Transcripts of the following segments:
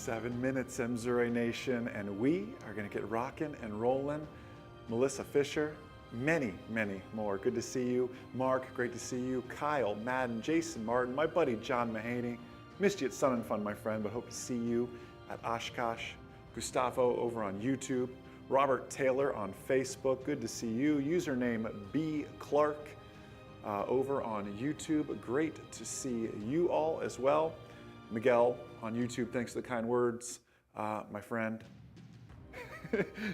7 minutes, MzeroA Nation, and we are going to get rocking and rolling. Melissa Fisher, many more. Good to see you. Mark, great to see you. Kyle, Madden, Jason Martin, my buddy John Mahaney. Missed you at Sun and Fun, my friend, but hope to see you at Oshkosh. Gustavo over on YouTube. Robert Taylor on Facebook, good to see you. Username B Clark over on YouTube. Great to see you all as well. Miguel on YouTube, thanks for the kind words, my friend.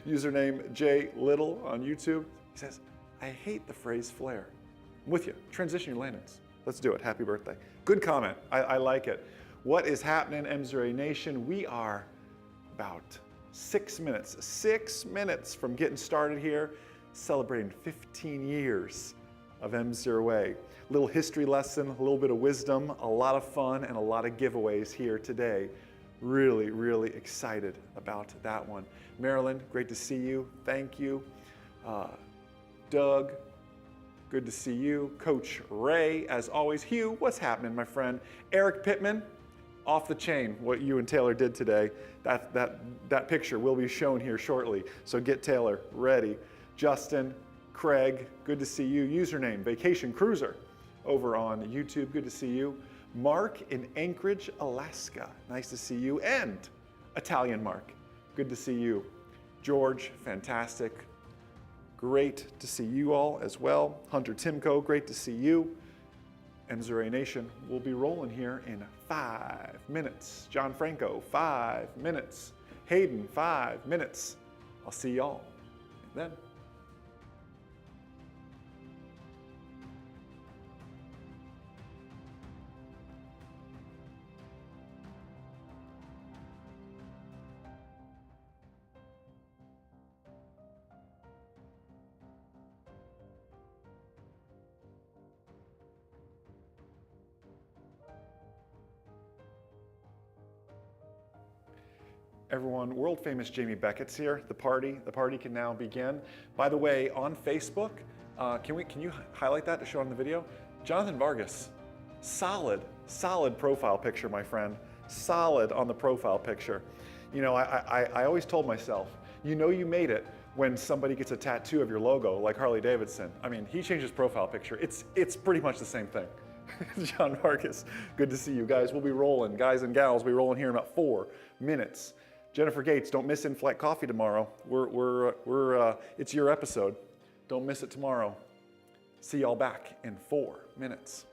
Username J Little on YouTube. He says, I hate the phrase flare. I'm with you. Transition your landings. Let's do it. Happy birthday. Good comment. I like it. What is happening, MzeroA Nation? We are about 6 minutes from getting started here, celebrating 15 years of MzeroA. Little history lesson, a little bit of wisdom, a lot of fun, and a lot of giveaways here today. Really excited about that one. Marilyn, great to see you. Thank you. Doug, good to see you. Coach Ray, as always. Hugh, what's happening, my friend? Eric Pittman, off the chain, what you and Taylor did today. That picture will be shown here shortly, so get Taylor ready. Justin, Craig, good to see you. Username, Vacation Cruiser, over on YouTube, good to see you. Mark in Anchorage, Alaska, nice to see you. And Italian Mark, good to see you. George, fantastic. Great to see you all as well. Hunter Timko, great to see you. MzeroA Nation will be rolling here in 5 minutes. John Franco, 5 minutes. Hayden, 5 minutes. I'll see y'all then. Everyone, world famous Jamie Beckett's here. The party can now begin. By the way, on Facebook, can you highlight that to show on the video? Jonathan Vargas, solid profile picture, my friend. Solid on the profile picture. You know, I always told myself, you know you made it when somebody gets a tattoo of your logo, like Harley Davidson. I mean, he changed his profile picture. It's pretty much the same thing. John Vargas, good to see you guys. We'll be rolling, guys and gals. We'll be rolling here in about 4 minutes. Jennifer Gates, don't miss In-Flight Coffee tomorrow. It's your episode. Don't miss it tomorrow. See y'all back in 4 minutes.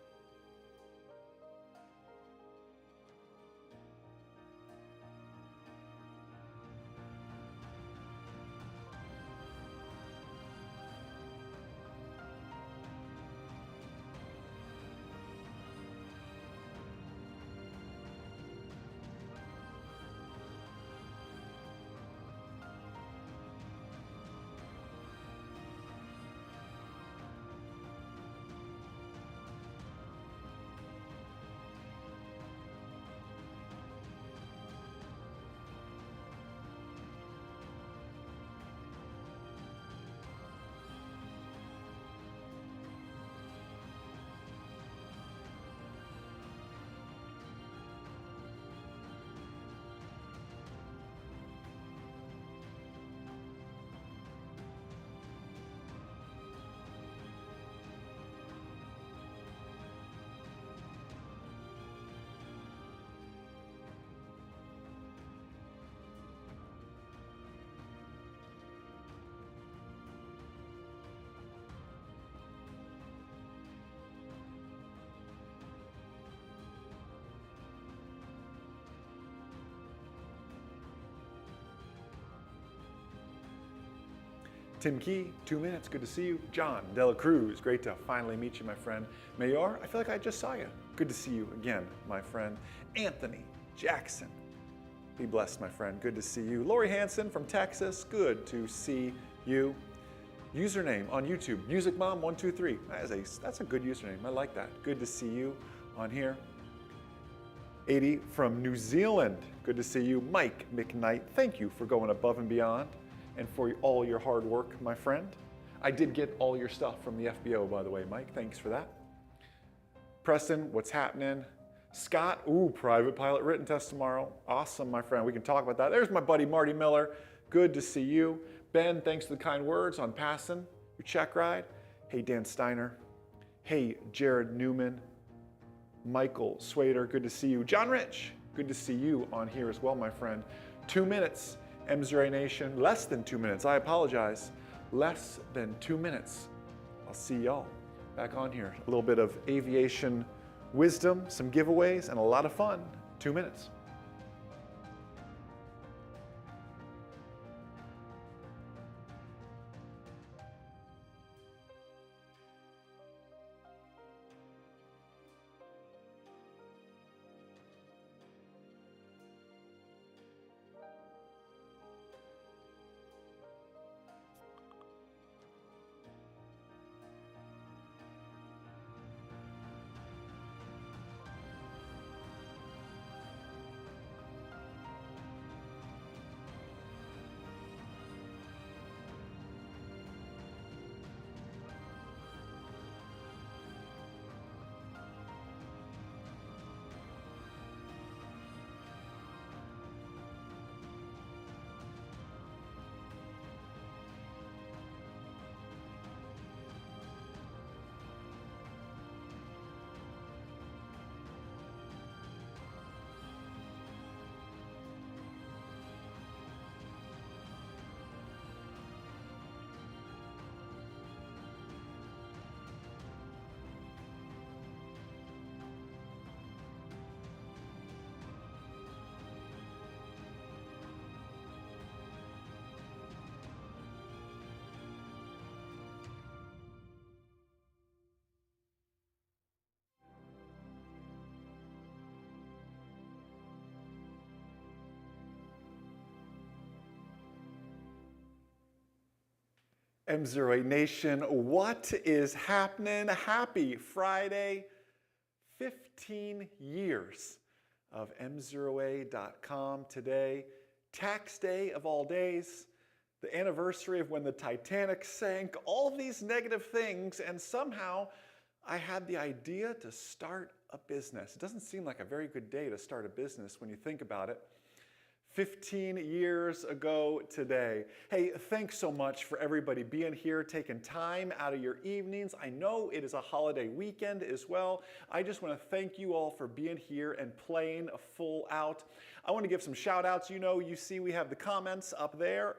Tim Key, 2 minutes, good to see you. John Dela Cruz, great to finally meet you, my friend. Mayor, I feel like I just saw you. Good to see you again, my friend. Anthony Jackson, be blessed, my friend. Good to see you. Lori Hansen from Texas, good to see you. Username on YouTube, MusicMom123. That's a good username, I like that. Good to see you on here. 80 from New Zealand, good to see you. Mike McKnight, thank you for going above and beyond and for all your hard work, my friend. I did get all your stuff from the FBO, by the way, Mike. Thanks for that. Preston, what's happening? Scott, ooh, private pilot written test tomorrow. Awesome, my friend. We can talk about that. There's my buddy Marty Miller. Good to see you. Ben, thanks for the kind words on passing your check ride. Hey, Dan Steiner. Hey, Jared Newman. Michael Swader, good to see you. John Rich, good to see you on here as well, my friend. 2 minutes, MzeroA Nation. Less than 2 minutes, I apologize. Less than 2 minutes. I'll see y'all back on here. A little bit of aviation wisdom, some giveaways, and a lot of fun. 2 minutes. MzeroA Nation, what is happening? Happy Friday. 15 years of MzeroA.com today. Tax day of all days. The anniversary of when the Titanic sank. All these negative things, and somehow I had the idea to start a business. It doesn't seem like a very good day to start a business when you think about it. 15 years ago today. Hey, thanks so much for everybody being here, taking time out of your evenings. I know it is a holiday weekend as well. I just want to thank you all for being here and playing full out. I want to give some shout outs. You see we have the comments up there,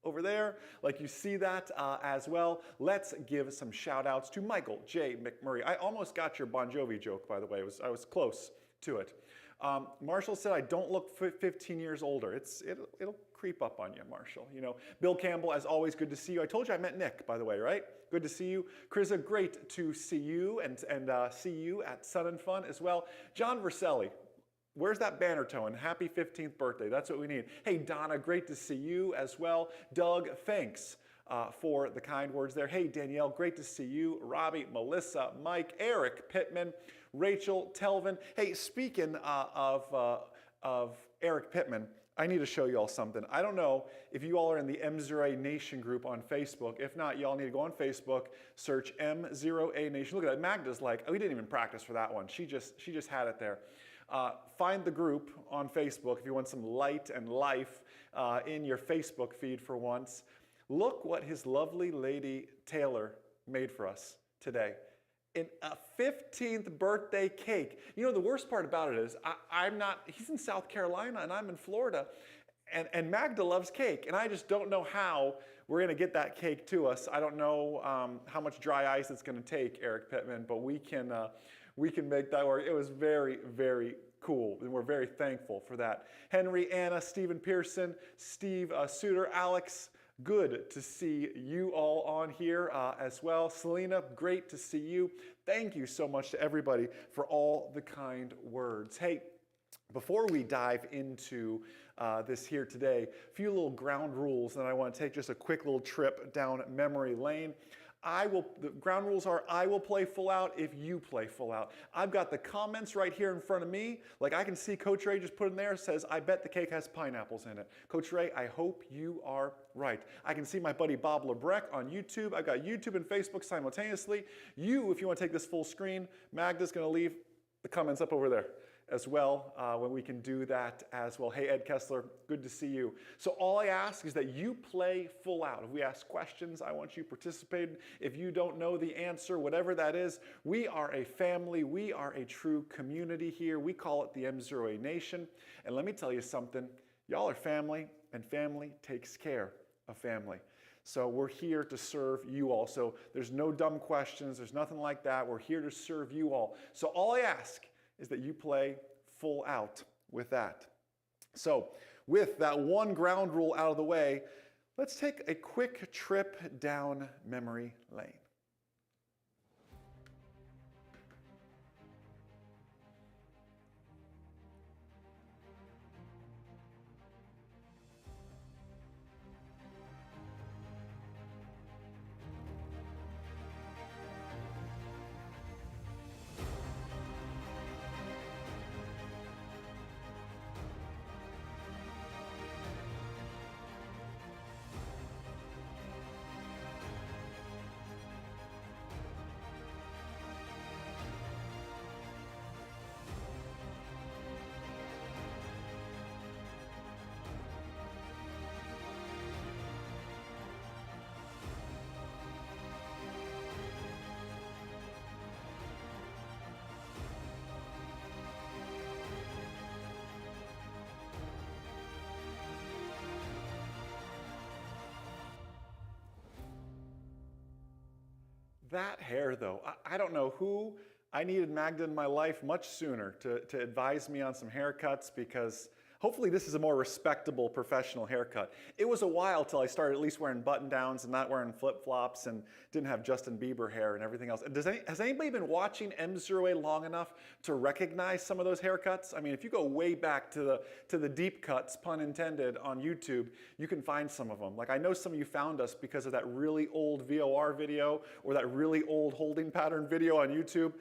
over there, like you see that as well. Let's give some shout outs to Michael J. McMurray. I almost got your Bon Jovi joke, by the way. I was close to it. Marshall said, I don't look 15 years older. It'll creep up on you, Marshall. Bill Campbell, as always, good to see you. I told you I met Nick, by the way, right? Good to see you. Krista, great to see you and see you at Sun and Fun as well. John Verselli, where's that banner towing? Happy 15th birthday. That's what we need. Hey, Donna, great to see you as well. Doug, thanks for the kind words there. Hey, Danielle, great to see you. Robbie, Melissa, Mike, Eric Pittman, Rachel, Telvin. Hey, speaking of Eric Pittman, I need to show you all something. I don't know if you all are in the MzeroA Nation group on Facebook. If not, y'all need to go on Facebook, search MzeroA Nation. Look at that. Magda's like, oh, we didn't even practice for that one. She just had it there. Find the group on Facebook if you want some light and life in your Facebook feed for once. Look what his lovely lady Taylor made for us today. In a 15th birthday cake. The worst part about it is he's in South Carolina and I'm in Florida, and Magda loves cake, and I just don't know how we're gonna get that cake to us. I don't know how much dry ice it's gonna take, Eric Pittman, but we can make that work. It was very, very cool, and we're very thankful for that. Henry, Anna, Stephen Pearson, Steve Suter, Alex, good to see you all on here as well. Selena, great to see you. Thank you so much to everybody for all the kind words. Hey, before we dive into this here today, a few little ground rules, and I want to take just a quick little trip down memory lane. The ground rules are, I will play full out if you play full out. I've got the comments right here in front of me. Like I can see Coach Ray just put in there, says, I bet the cake has pineapples in it. Coach Ray, I hope you are right. I can see my buddy Bob Lebrecht on YouTube. I've got YouTube and Facebook simultaneously. If you want to take this full screen, Magda's going to leave the comments up over there as well when we can do that as well. Hey, Ed Kessler, good to see you. So all I ask is that you play full out. If we ask questions, I want you participating. If you don't know the answer, whatever that is, we are a family. We are a true community here. We call it the MzeroA Nation. And let me tell you something. Y'all are family, and family takes care of family. So we're here to serve you all. So there's no dumb questions. There's nothing like that. We're here to serve you all. So all I ask is that you play full out with that. So with that one ground rule out of the way, let's take a quick trip down memory lane. That hair though, I don't know who. I needed Magda in my life much sooner to advise me on some haircuts, because hopefully this is a more respectable professional haircut. It was a while till I started at least wearing button downs and not wearing flip-flops and didn't have Justin Bieber hair and everything else. Has anybody been watching MzeroA long enough to recognize some of those haircuts? I mean, if you go way back to the deep cuts, pun intended, on YouTube, you can find some of them. Like, I know some of you found us because of that really old VOR video or that really old holding pattern video on YouTube.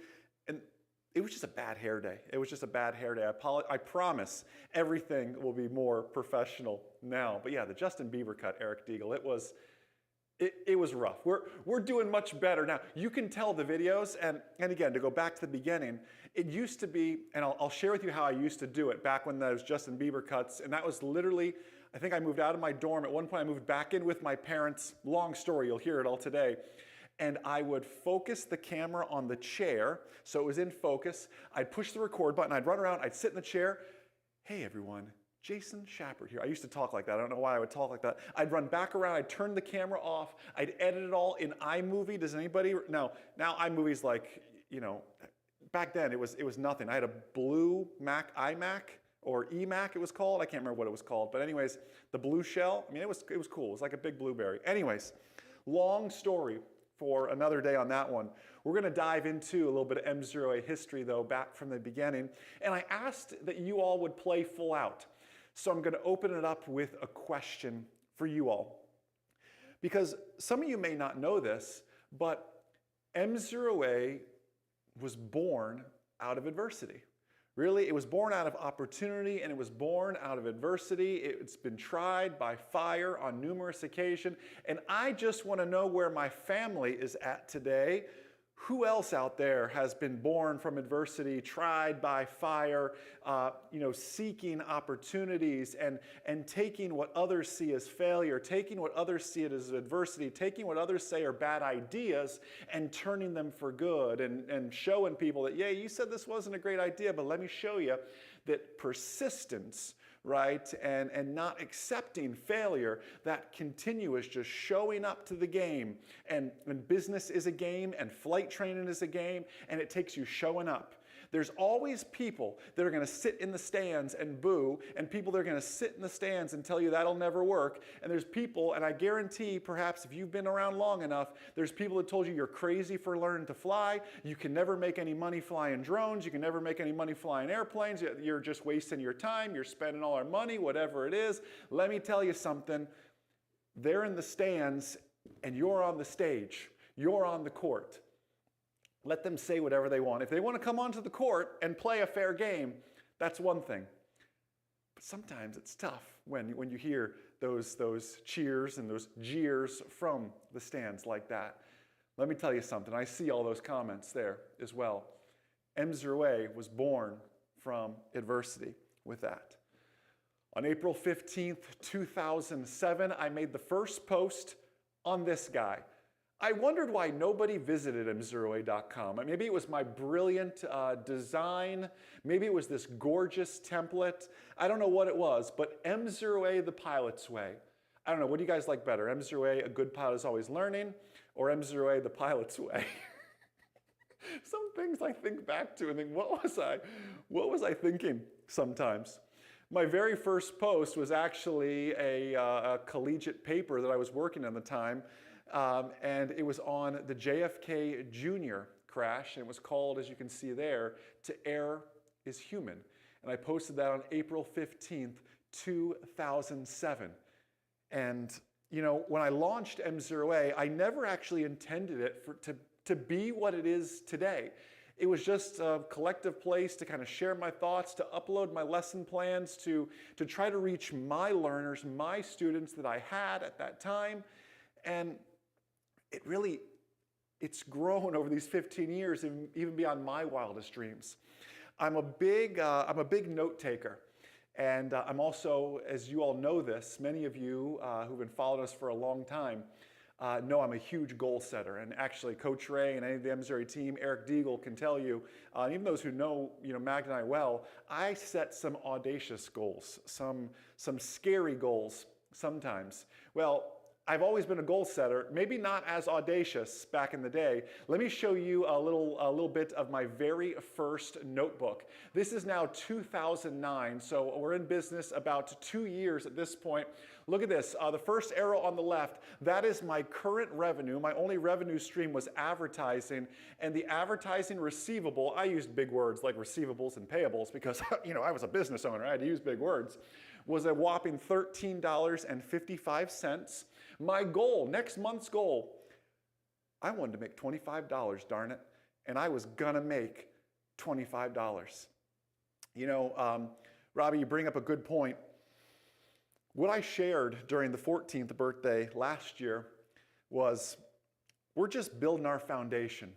And it was just a bad hair day. It was just a bad hair day. I promise everything will be more professional now. But yeah, the Justin Bieber cut, Eric Deagle, it was rough. We're doing much better now. You can tell the videos, and again, to go back to the beginning, it used to be, and I'll share with you how I used to do it back when those Justin Bieber cuts, and that was literally, I think I moved out of my dorm. At one point I moved back in with my parents. Long story, you'll hear it all today. And I would focus the camera on the chair, so it was in focus. I'd push the record button, I'd run around, I'd sit in the chair. Hey everyone, Jason Schappert here. I used to talk like that. I don't know why I would talk like that. I'd run back around, I'd turn the camera off, I'd edit it all in iMovie. Does anybody, now iMovie's like, you know, back then it was nothing. I had a blue Mac, iMac, or eMac it was called. I can't remember what it was called, but anyways, the blue shell, I mean, it was cool. It was like a big blueberry. Anyways, long story for another day on that one. We're going to dive into a little bit of MzeroA history, though, back from the beginning. And I asked that you all would play full out. So I'm going to open it up with a question for you all. Because some of you may not know this, but MzeroA was born out of adversity. Really, it was born out of opportunity, and it was born out of adversity. It's been tried by fire on numerous occasions. And I just want to know where my family is at today. Who else out there has been born from adversity, tried by fire, seeking opportunities and taking what others see as failure, taking what others see as adversity, taking what others say are bad ideas and turning them for good, and showing people that, yeah, you said this wasn't a great idea, but let me show you that persistence, right, and not accepting failure, that continuous just showing up to the game, and business is a game, and flight training is a game, and it takes you showing up. There's always people that are going to sit in the stands and boo, and people that are going to sit in the stands and tell you that'll never work. And there's people, and I guarantee perhaps if you've been around long enough, there's people that told you you're crazy for learning to fly, you can never make any money flying drones, you can never make any money flying airplanes, you're just wasting your time, you're spending all our money, whatever it is. Let me tell you something, they're in the stands and you're on the stage, you're on the court. Let them say whatever they want. If they want to come onto the court and play a fair game, that's one thing. But sometimes it's tough when you hear those cheers and those jeers from the stands like that. Let me tell you something. I see all those comments there as well. MzeroA was born from adversity with that. On April 15th, 2007, I made the first post on this guy. I wondered why nobody visited MzeroA.com. Maybe it was my brilliant design. Maybe it was this gorgeous template. I don't know what it was, but MzeroA the pilot's way. I don't know, what do you guys like better? MzeroA, a good pilot is always learning, or MzeroA the pilot's way? Some things I think back to and think, what was I thinking sometimes? My very first post was actually a collegiate paper that I was working on at the time. And it was on the JFK Jr. crash, and it was called, as you can see there, "To Err is Human." And I posted that on April 15th, 2007. And you know, when I launched MzeroA, I never actually intended it to be what it is today. It was just a collective place to kind of share my thoughts, to upload my lesson plans, to try to reach my learners, my students that I had at that time. And it's grown over these 15 years, even beyond my wildest dreams. I'm a big note taker. And I'm also, as you all know this, many of you who've been following us for a long time know I'm a huge goal setter. And actually, Coach Ray and any of the MzeroA team, Eric Deagle can tell you, even those who know Mag and I well, I set some audacious goals, some scary goals sometimes. Well, I've always been a goal setter, maybe not as audacious back in the day. Let me show you a little bit of my very first notebook. This is now 2009, so we're in business about 2 years at this point. Look at this, the first arrow on the left, that is my current revenue. My only revenue stream was advertising, and the advertising receivable, I used big words like receivables and payables because I was a business owner, I had to use big words, was a whopping $13.55. My goal, next month's goal, I wanted to make $25, darn it, and I was gonna make $25. Robbie, you bring up a good point. What I shared during the 14th birthday last year was, we're just building our foundation.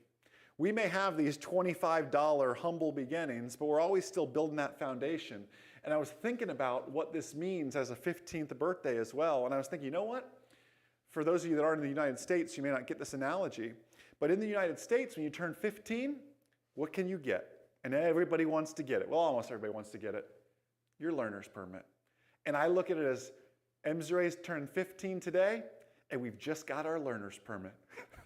We may have these $25 humble beginnings, but we're always still building that foundation. And I was thinking about what this means as a 15th birthday as well. And I was thinking, you know what? For those of you that aren't in the United States, you may not get this analogy. But in the United States, when you turn 15, what can you get? And everybody wants to get it. Well, almost everybody wants to get it. Your learner's permit. And I look at it as MzeroA's turned 15 today, and we've just got our learner's permit.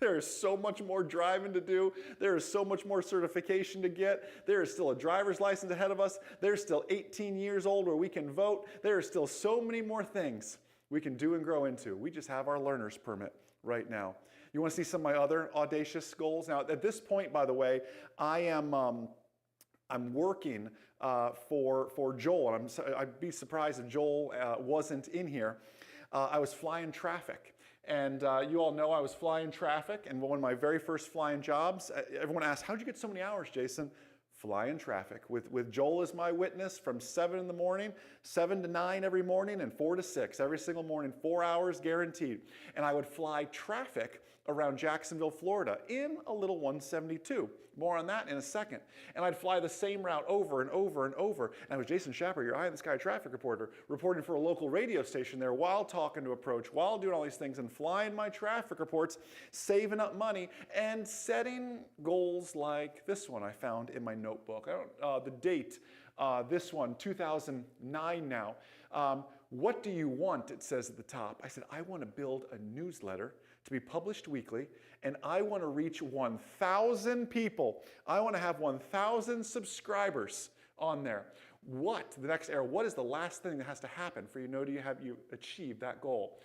There is so much more driving to do. There is so much more certification to get. There is still a driver's license ahead of us. There's still 18 years old where we can vote. There are still so many more things we can do and grow into. We just have our learner's permit right now. You want to see some of my other audacious goals? Now, at this point, by the way, I'm working for Joel, and I'd be surprised if Joel wasn't in here. I was flying traffic. And you all know I was flying traffic, and one of my very first flying jobs, everyone asked, how'd you get so many hours, Jason? Flying traffic, with Joel as my witness from 7 in the morning, 7 to 9 every morning, and 4 to 6 every single morning, 4 hours guaranteed. And I would fly traffic around Jacksonville, Florida in a little 172. More on that in a second. And I'd fly the same route over and over and over. And I was Jason Schappert, your eye in the sky traffic reporter, reporting for a local radio station there while talking to Approach, while doing all these things and flying my traffic reports, saving up money, and setting goals like this one I found in my notebook. The date, this one, 2009 now. What do you want? It says at the top. I said, I want to build a newsletter to be published weekly, and I want to reach 1,000 people. I want to have 1,000 subscribers on there. What, the next arrow, what is the last thing that has to happen for you to have you achieved that goal?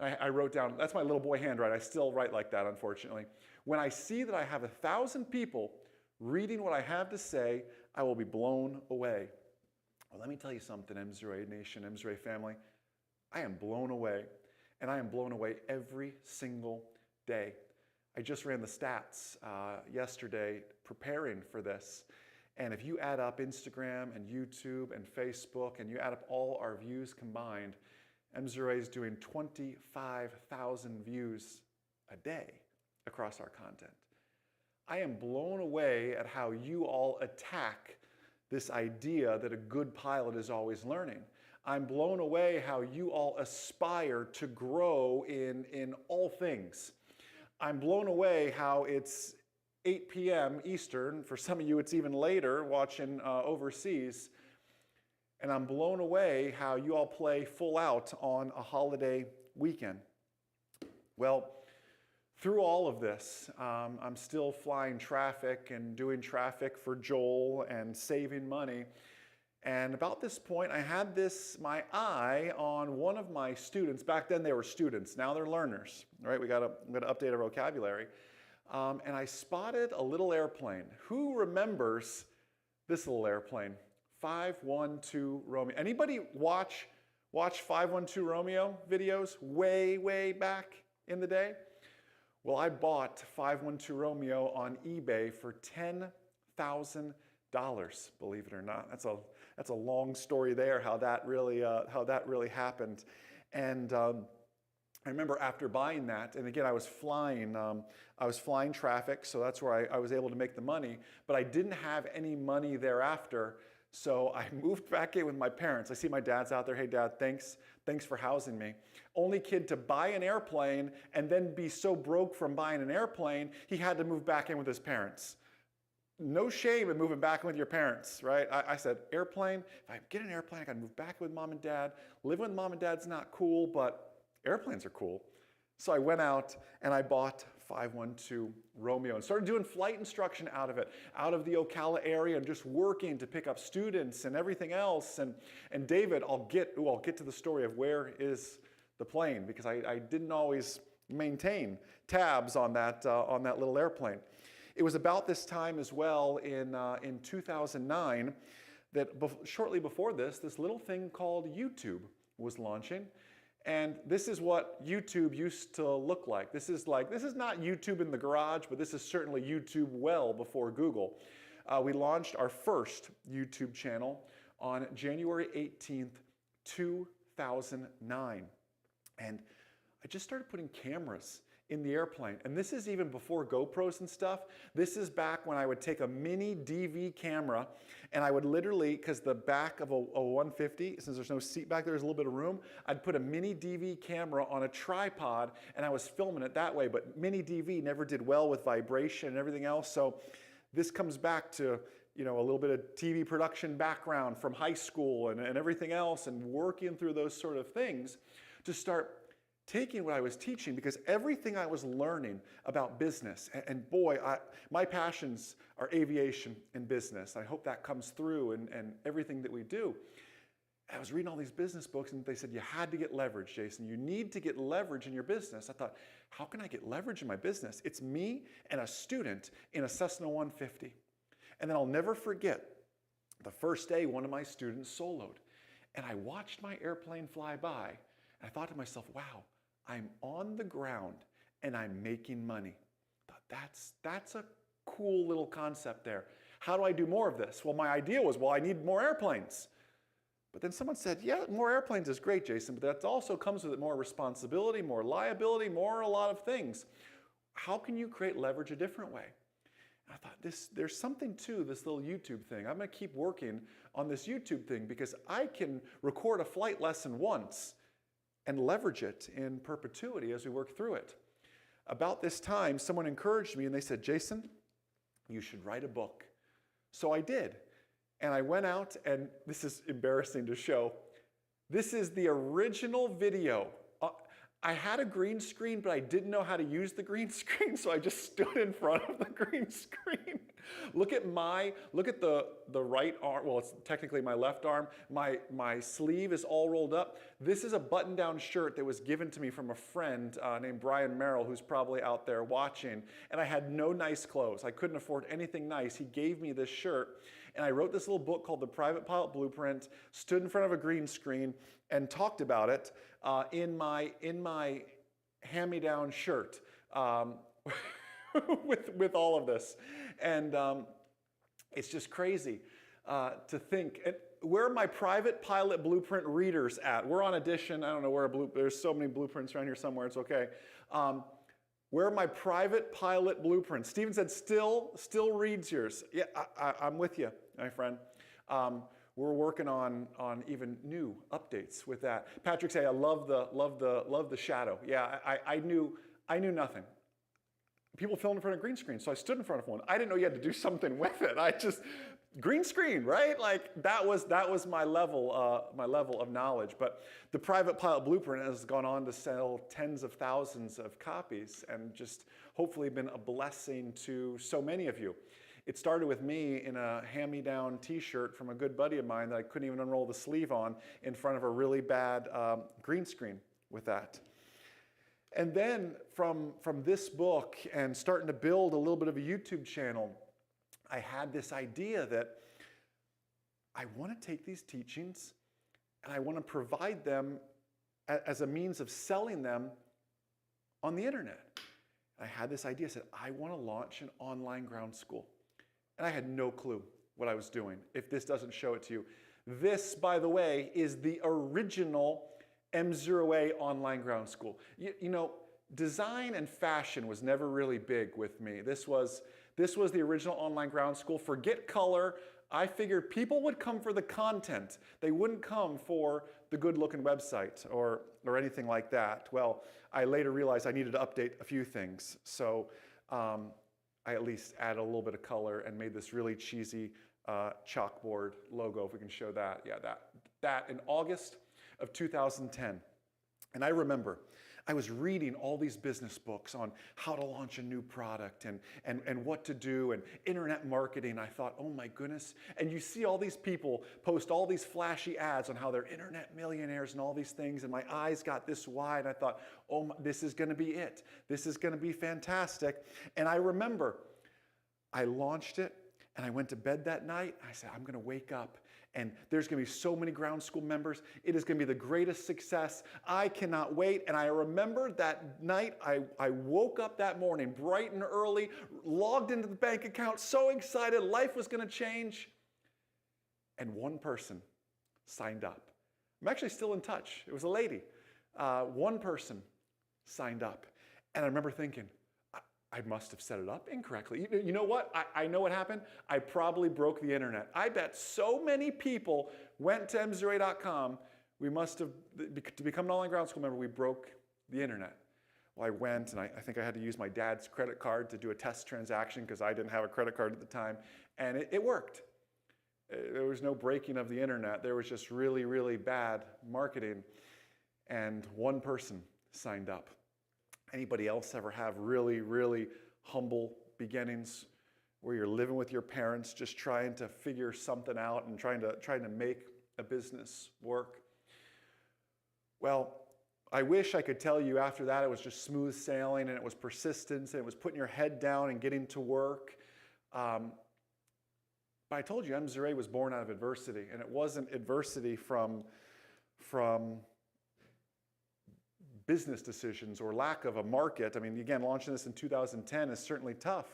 And I wrote down, that's my little boy handwriting. I still write like that, unfortunately. When I see that I have 1,000 people reading what I have to say, I will be blown away. Well, let me tell you something, MzeroA Nation, MzeroA family. I am blown away, and I am blown away every single day. I just ran the stats yesterday preparing for this, and if you add up Instagram and YouTube and Facebook, and you add up all our views combined, MzeroA is doing 25,000 views a day across our content. I am blown away at how you all attack this idea that a good pilot is always learning. I'm blown away how you all aspire to grow in all things. I'm blown away how it's 8 p.m. Eastern. For some of you, it's even later watching overseas. And I'm blown away how you all play full out on a holiday weekend. Well, through all of this, I'm still flying traffic and doing traffic for Joel and saving money. And about this point, I had my eye on one of my students. Back then they were students, now they're learners, right? We gotta update our vocabulary. And I spotted a little airplane. Who remembers this little airplane? 512 Romeo. Anybody watch 512 Romeo videos way back in the day? Well, I bought 512 Romeo on eBay for $10,000, believe it or not. That's a long story there, how that really happened. And I remember after buying that, and again, I was flying traffic, so that's where I was able to make the money, but I didn't have any money thereafter, so I moved back in with my parents. I see my dad's out there. Hey, Dad, thanks for housing me. Only kid to buy an airplane and then be so broke from buying an airplane, he had to move back in with his parents. No shame in moving back in with your parents, right? I said, airplane, if I get an airplane, I gotta move back with Mom and Dad. Living with Mom and Dad's not cool, but airplanes are cool. So I went out and I bought 512 Romeo and started doing flight instruction out of it, out of the Ocala area, and just working to pick up students and everything else. And David, I'll get to the story of where is the plane, because I didn't always maintain tabs on that little airplane. It was about this time as well in 2009 that shortly before this little thing called YouTube was launching. And this is what YouTube used to look like. This is not YouTube in the garage, but this is certainly YouTube well before Google. We launched our first YouTube channel on January 18th, 2009. And I just started putting cameras in the airplane. And this is even before GoPros and stuff. This is back when I would take a mini DV camera and I would literally, because the back of a 150, since there's no seat back there, there's a little bit of room, I'd put a mini DV camera on a tripod and I was filming it that way. But mini DV never did well with vibration and everything else. So this comes back to, a little bit of TV production background from high school and everything else, and working through those sort of things to start taking what I was teaching, because everything I was learning about business, and boy, my passions are aviation and business. I hope that comes through and everything that we do. I was reading all these business books and they said, you had to get leverage, Jason. You need to get leverage in your business. I thought, how can I get leverage in my business? It's me and a student in a Cessna 150. And then I'll never forget the first day one of my students soloed. And I watched my airplane fly by and I thought to myself, wow, I'm on the ground and I'm making money. I thought, that's a cool little concept there. How do I do more of this? Well, my idea was, I need more airplanes. But then someone said, yeah, more airplanes is great, Jason, but that also comes with it more responsibility, more liability, a lot of things. How can you create leverage a different way? And I thought, there's something to this little YouTube thing. I'm going to keep working on this YouTube thing because I can record a flight lesson once and leverage it in perpetuity as we work through it. About this time, someone encouraged me and they said, Jason, you should write a book. So I did. And I went out, and this is embarrassing to show. This is the original video. I had a green screen, but I didn't know how to use the green screen, so I just stood in front of the green screen. Look at the right arm. Well, it's technically my left arm. My sleeve is all rolled up. This is a button-down shirt that was given to me from a friend named Brian Merrill, who's probably out there watching. And I had no nice clothes. I couldn't afford anything nice. He gave me this shirt. And I wrote this little book called The Private Pilot Blueprint, stood in front of a green screen, and talked about it in my hand-me-down shirt with all of this. And it's just crazy to think. Where are my Private Pilot Blueprint readers at? We're on edition. I don't know where there's so many blueprints around here somewhere. It's okay. Where are my private pilot blueprints? Steven said, still reads yours. Yeah, I'm with you, my friend. We're working on even new updates with that. Patrick say, I love the shadow. Yeah, I knew nothing. People film in front of green screen, so I stood in front of one. I didn't know you had to do something with it. I just green screen, right? Like that was my level of knowledge. But the private pilot blueprint has gone on to sell tens of thousands of copies and just hopefully been a blessing to so many of you. It started with me in a hand-me-down t-shirt from a good buddy of mine that I couldn't even unroll the sleeve on in front of a really bad green screen with that. And then from this book and starting to build a little bit of a YouTube channel, I had this idea that I want to take these teachings and I want to provide them as a means of selling them on the internet. I had this idea, I said, I want to launch an online ground school. And I had no clue what I was doing, if this doesn't show it to you. This, by the way, is the original MzeroA online ground school. You know, design and fashion was never really big with me. This was the original online ground school. Forget color. I figured people would come for the content. They wouldn't come for the good-looking website or anything like that. Well, I later realized I needed to update a few things. So I at least added a little bit of color and made this really cheesy chalkboard logo, if we can show that. Yeah, that in August of 2010. And I remember I was reading all these business books on how to launch a new product and what to do and internet marketing. I thought, oh my goodness. And you see all these people post all these flashy ads on how they're internet millionaires and all these things. And my eyes got this wide. I thought, oh, this is going to be it. This is going to be fantastic. And I remember I launched it. And I went to bed that night. I said, I'm going to wake up and there's going to be so many ground school members. It is going to be the greatest success. I cannot wait. And I remember that night, I woke up that morning bright and early, logged into the bank account, so excited, life was going to change. And one person signed up. I'm actually still in touch. It was a lady. One person signed up. And I remember thinking, I must have set it up incorrectly. You know what? I know what happened. I probably broke the internet. I bet so many people went to MzeroA.com. We must have, to become an online ground school member, we broke the internet. Well, I went and I think I had to use my dad's credit card to do a test transaction because I didn't have a credit card at the time. And it worked. There was no breaking of the internet. There was just really, really bad marketing. And one person signed up. Anybody else ever have really, really humble beginnings where you're living with your parents, just trying to figure something out and trying to make a business work? Well, I wish I could tell you after that it was just smooth sailing and it was persistence and it was putting your head down and getting to work. But I told you MzeroA was born out of adversity, and it wasn't adversity from business decisions or lack of a market. I mean, again, launching this in 2010 is certainly tough.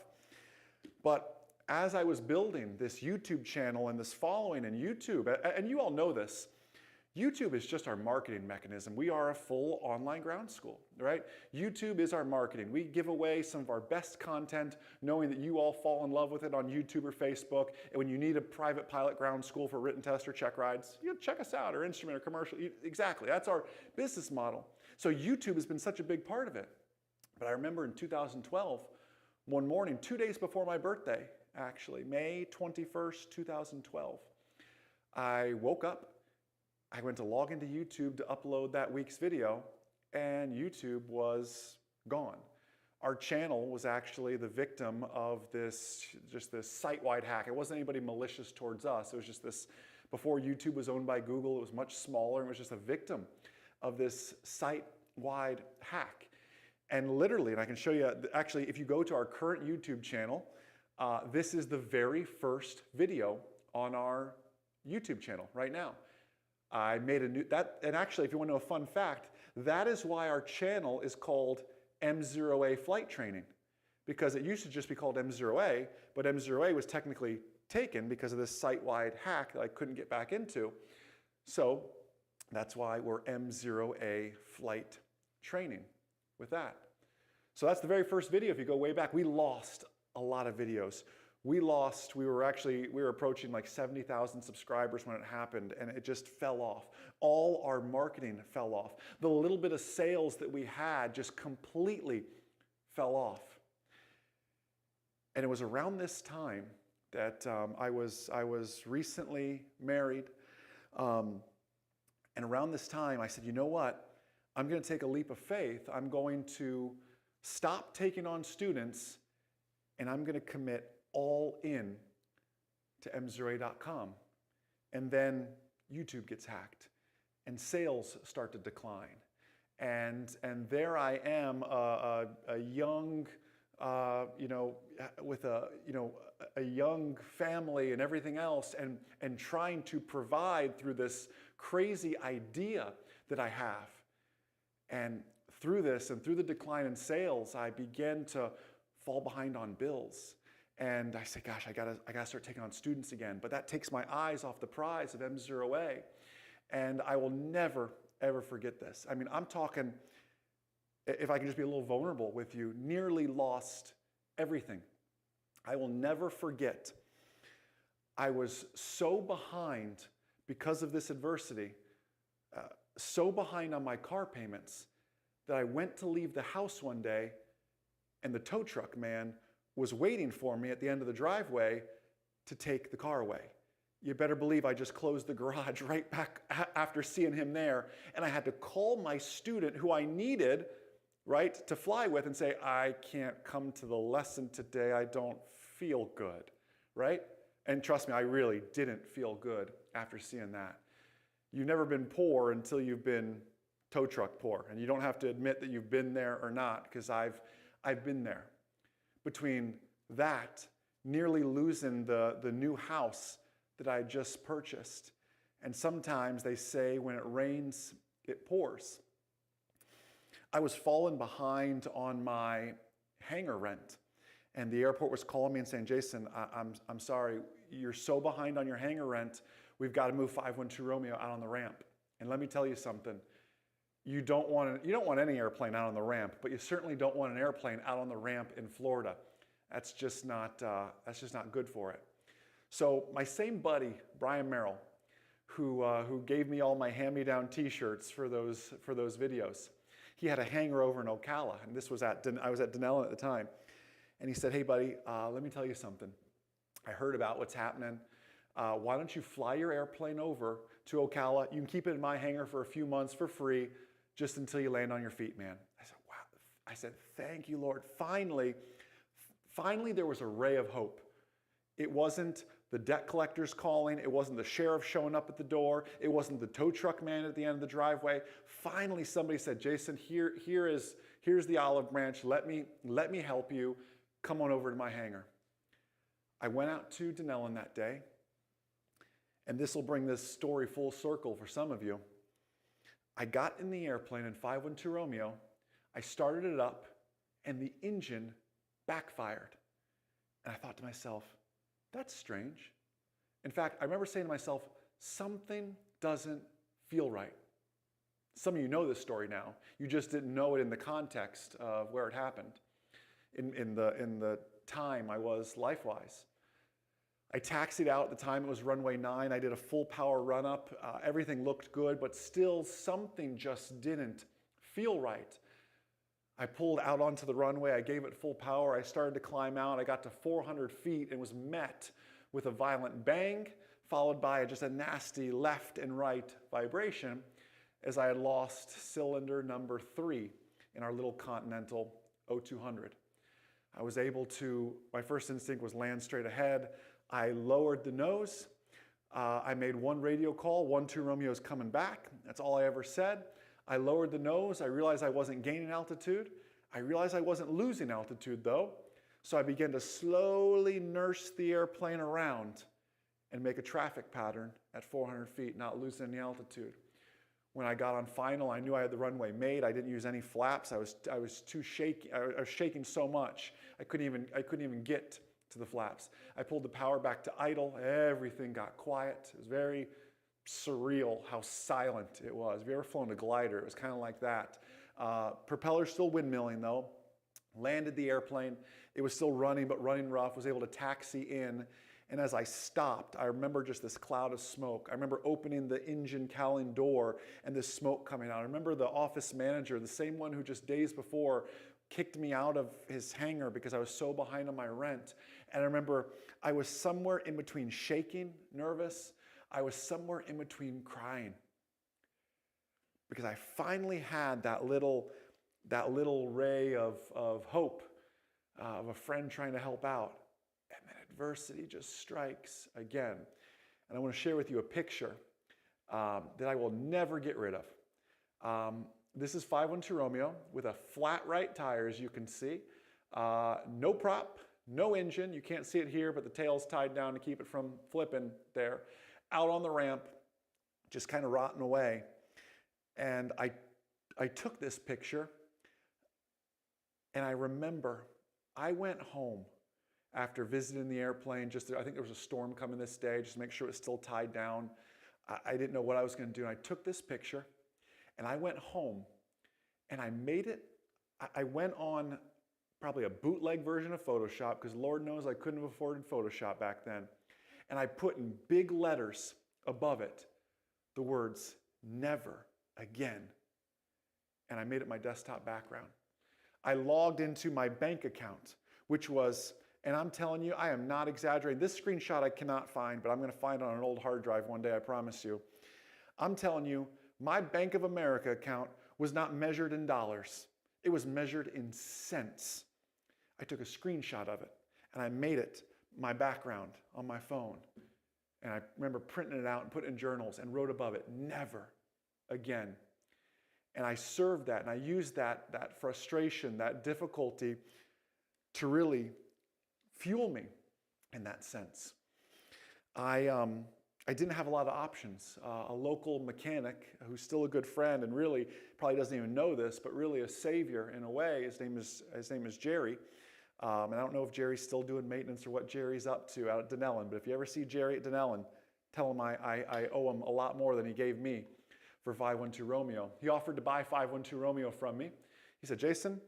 But as I was building this YouTube channel and this following in YouTube, and you all know this, YouTube is just our marketing mechanism. We are a full online ground school, right? YouTube is our marketing. We give away some of our best content, knowing that you all fall in love with it on YouTube or Facebook. And when you need a private pilot ground school for written test or check rides, you check us out, or instrument or commercial. Exactly, that's our business model. So YouTube has been such a big part of it. But I remember in 2012, one morning, 2 days before my birthday, actually, May 21st, 2012, I woke up. I went to log into YouTube to upload that week's video, and YouTube was gone. Our channel was actually the victim of this site-wide hack. It wasn't anybody malicious towards us. It was just this, before YouTube was owned by Google, it was much smaller, and it was just a victim of this site-wide hack. And literally, and I can show you, actually, if you go to our current YouTube channel, this is the very first video on our YouTube channel right now. I made a new, and actually, if you want to know a fun fact, that is why our channel is called MzeroA Flight Training, because it used to just be called MzeroA, but MzeroA was technically taken because of this site-wide hack that I couldn't get back into. So that's why we're MzeroA Flight Training with that. So that's the very first video. If you go way back, we lost a lot of videos. We were approaching like 70,000 subscribers when it happened, and it just fell off. All our marketing fell off. The little bit of sales that we had just completely fell off. And it was around this time that I was recently married. And around this time, I said, you know what? I'm going to take a leap of faith. I'm going to stop taking on students, and I'm going to commit all in to MzeroA.com. And then YouTube gets hacked, and sales start to decline. And there I am, a young, with a young family and everything else, and trying to provide through this crazy idea that I have. And through this and through the decline in sales, I began to fall behind on bills. And I said, gosh, I gotta start taking on students again. But that takes my eyes off the prize of MzeroA. And I will never, ever forget this. I mean, I'm talking, if I can just be a little vulnerable with you, nearly lost everything. I will never forget. I was so behind because of this adversity, so behind on my car payments, that I went to leave the house one day, and the tow truck man was waiting for me at the end of the driveway to take the car away. You better believe I just closed the garage right back after seeing him there, and I had to call my student who I needed, right, to fly with and say, I can't come to the lesson today, I don't feel good, right? And trust me, I really didn't feel good after seeing that. You've never been poor until you've been tow truck poor, and you don't have to admit that you've been there or not, because I've been there. Between that, nearly losing the new house that I just purchased, and sometimes they say when it rains, it pours. I was falling behind on my hangar rent, and the airport was calling me and saying, Jason, I'm sorry, you're so behind on your hangar rent, we've got to move 512 Romeo out on the ramp. And let me tell you something, you don't want any airplane out on the ramp, but you certainly don't want an airplane out on the ramp in Florida. That's just not good for it. So my same buddy, Brian Merrill, who gave me all my hand-me-down t-shirts for those videos, he had a hangar over in Ocala, and I was at Denellen at the time. And he said, hey buddy, let me tell you something. I heard about what's happening. Why don't you fly your airplane over to Ocala? You can keep it in my hangar for a few months for free, just until you land on your feet, man. I said, wow. I said, thank you, Lord. Finally there was a ray of hope. It wasn't the debt collectors calling. It wasn't the sheriff showing up at the door. It wasn't the tow truck man at the end of the driveway. Finally, somebody said, Jason, here's the olive branch. Let me help you. Come on over to my hangar. I went out to Denellen that day, and this will bring this story full circle for some of you. I got in the airplane in 512 Romeo. I started it up, and the engine backfired. And I thought to myself, that's strange. In fact, I remember saying to myself, something doesn't feel right. Some of you know this story now. You just didn't know it in the context of where it happened, in the time I was life-wise. I taxied out at the time, it was runway 9. I did a full power run up. Everything looked good, but still something just didn't feel right. I pulled out onto the runway. I gave it full power. I started to climb out. I got to 400 feet and was met with a violent bang, followed by just a nasty left and right vibration as I had lost cylinder number 3 in our little Continental 0200. I was able to, my first instinct was land straight ahead. I lowered the nose. I made one radio call, 1-2 Romeo's coming back. That's all I ever said. I lowered the nose. I realized I wasn't gaining altitude. I realized I wasn't losing altitude though. So I began to slowly nurse the airplane around and make a traffic pattern at 400 feet, not losing any altitude. When I got on final, I knew I had the runway made. I didn't use any flaps. I was too shaky. I was shaking so much. I couldn't even get to the flaps. I pulled the power back to idle. Everything got quiet. It was very surreal how silent it was. Have you ever flown a glider? It was kind of like that. Propeller still windmilling though. Landed the airplane. It was still running, but running rough. Was able to taxi in. And as I stopped, I remember just this cloud of smoke. I remember opening the engine cowling door and this smoke coming out. I remember the office manager, the same one who just days before kicked me out of his hangar because I was so behind on my rent. And I remember I was somewhere in between shaking, nervous. I was somewhere in between crying. Because I finally had that little ray of hope of a friend trying to help out. And then adversity just strikes again. And I want to share with you a picture that I will never get rid of. This is 512 Romeo with a flat right tire, as you can see. No prop, no engine. You can't see it here, but the tail's tied down to keep it from flipping there. Out on the ramp, just kind of rotting away. And I took this picture, and I remember I went home after visiting the airplane. I think there was a storm coming this day, just to make sure it was still tied down. I didn't know what I was going to do. And I took this picture, and I went home, and I made it. I went on probably a bootleg version of Photoshop, because Lord knows I couldn't have afforded Photoshop back then. And I put in big letters above it the words, "Never again." And I made it my desktop background. I logged into my bank account, which was, and I'm telling you, I am not exaggerating. This screenshot I cannot find, but I'm going to find it on an old hard drive one day, I promise you. I'm telling you, my Bank of America account was not measured in dollars. It was measured in cents. I took a screenshot of it, and I made it my background on my phone. And I remember printing it out and putting it in journals and wrote above it, "Never again." And I served that, and I used that frustration, that difficulty to really fuel me in that sense. I didn't have a lot of options. A local mechanic who's still a good friend and really probably doesn't even know this, but really a savior in a way. His name is Jerry. And I don't know if Jerry's still doing maintenance or what Jerry's up to out at Denellen, but if you ever see Jerry at Denellen, tell him I owe him a lot more than he gave me for 512 Romeo. He offered to buy 512 Romeo from me. He said, "Jason,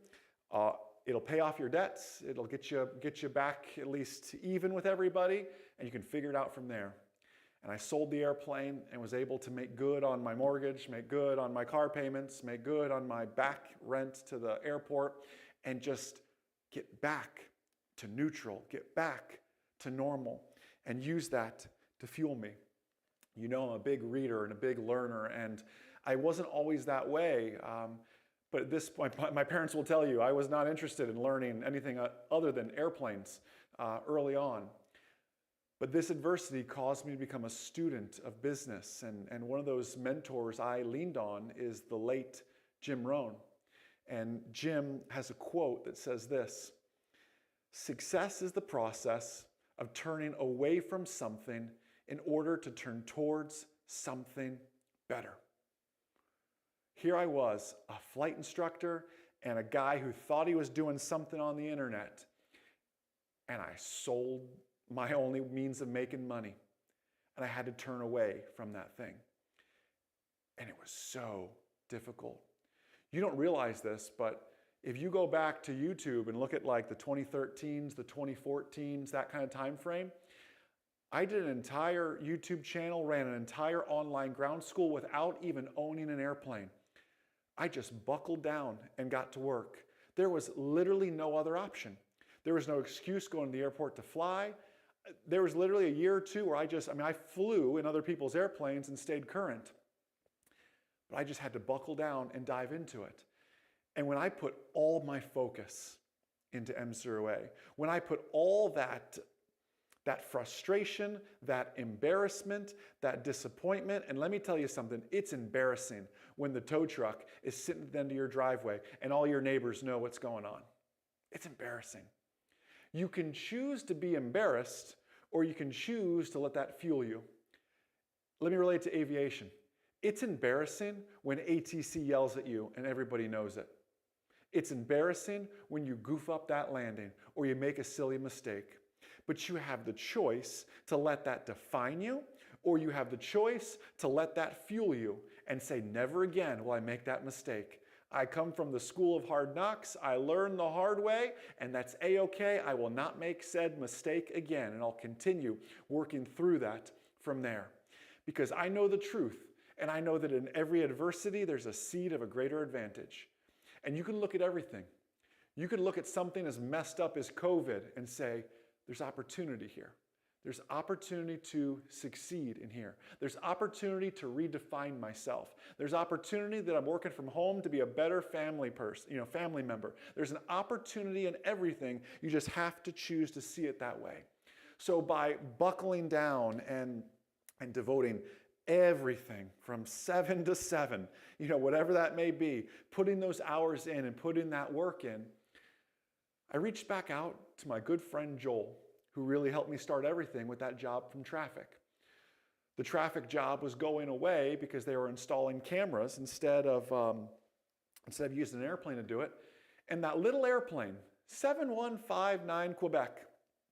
it'll pay off your debts. It'll get you back at least even with everybody, and you can figure it out from there." And I sold the airplane and was able to make good on my mortgage, make good on my car payments, make good on my back rent to the airport, and just get back to neutral, get back to normal, and use that to fuel me. You know, I'm a big reader and a big learner, and I wasn't always that way. But at this point, my parents will tell you, I was not interested in learning anything other than airplanes early on. But this adversity caused me to become a student of business. And one of those mentors I leaned on is the late Jim Rohn. And Jim has a quote that says this: "Success is the process of turning away from something in order to turn towards something better." Here I was, a flight instructor and a guy who thought he was doing something on the internet. And I sold my only means of making money. And I had to turn away from that thing. And it was so difficult. You don't realize this, but if you go back to YouTube and look at like the 2013s, the 2014s, that kind of time frame, I did an entire YouTube channel, ran an entire online ground school without even owning an airplane. I just buckled down and got to work. There was literally no other option. There was no excuse going to the airport to fly. There was literally a year or two where I flew in other people's airplanes and stayed current. But I just had to buckle down and dive into it. And when I put all my focus into MzeroA, when I put all that frustration, that embarrassment, that disappointment, and let me tell you something, it's embarrassing when the tow truck is sitting at the end of your driveway and all your neighbors know what's going on. It's embarrassing. You can choose to be embarrassed, or you can choose to let that fuel you. Let me relate to aviation. It's embarrassing when ATC yells at you and everybody knows it. It's embarrassing when you goof up that landing or you make a silly mistake. But you have the choice to let that define you, or you have the choice to let that fuel you and say, "Never again will I make that mistake. I come from the school of hard knocks. I learned the hard way, and that's A-okay. I will not make said mistake again, and I'll continue working through that from there. Because I know the truth, and I know that in every adversity, there's a seed of a greater advantage. And you can look at everything. You can look at something as messed up as COVID and say, there's opportunity here. There's opportunity to succeed in here. There's opportunity to redefine myself. There's opportunity that I'm working from home to be a better family person, family member. There's an opportunity in everything. You just have to choose to see it that way. So by buckling down and devoting everything from 7 to 7, whatever that may be, putting those hours in and putting that work in, I reached back out to my good friend Joel, who really helped me start everything with that job from traffic. The traffic job was going away because they were installing cameras instead of using an airplane to do it. And that little airplane, 7159 Quebec,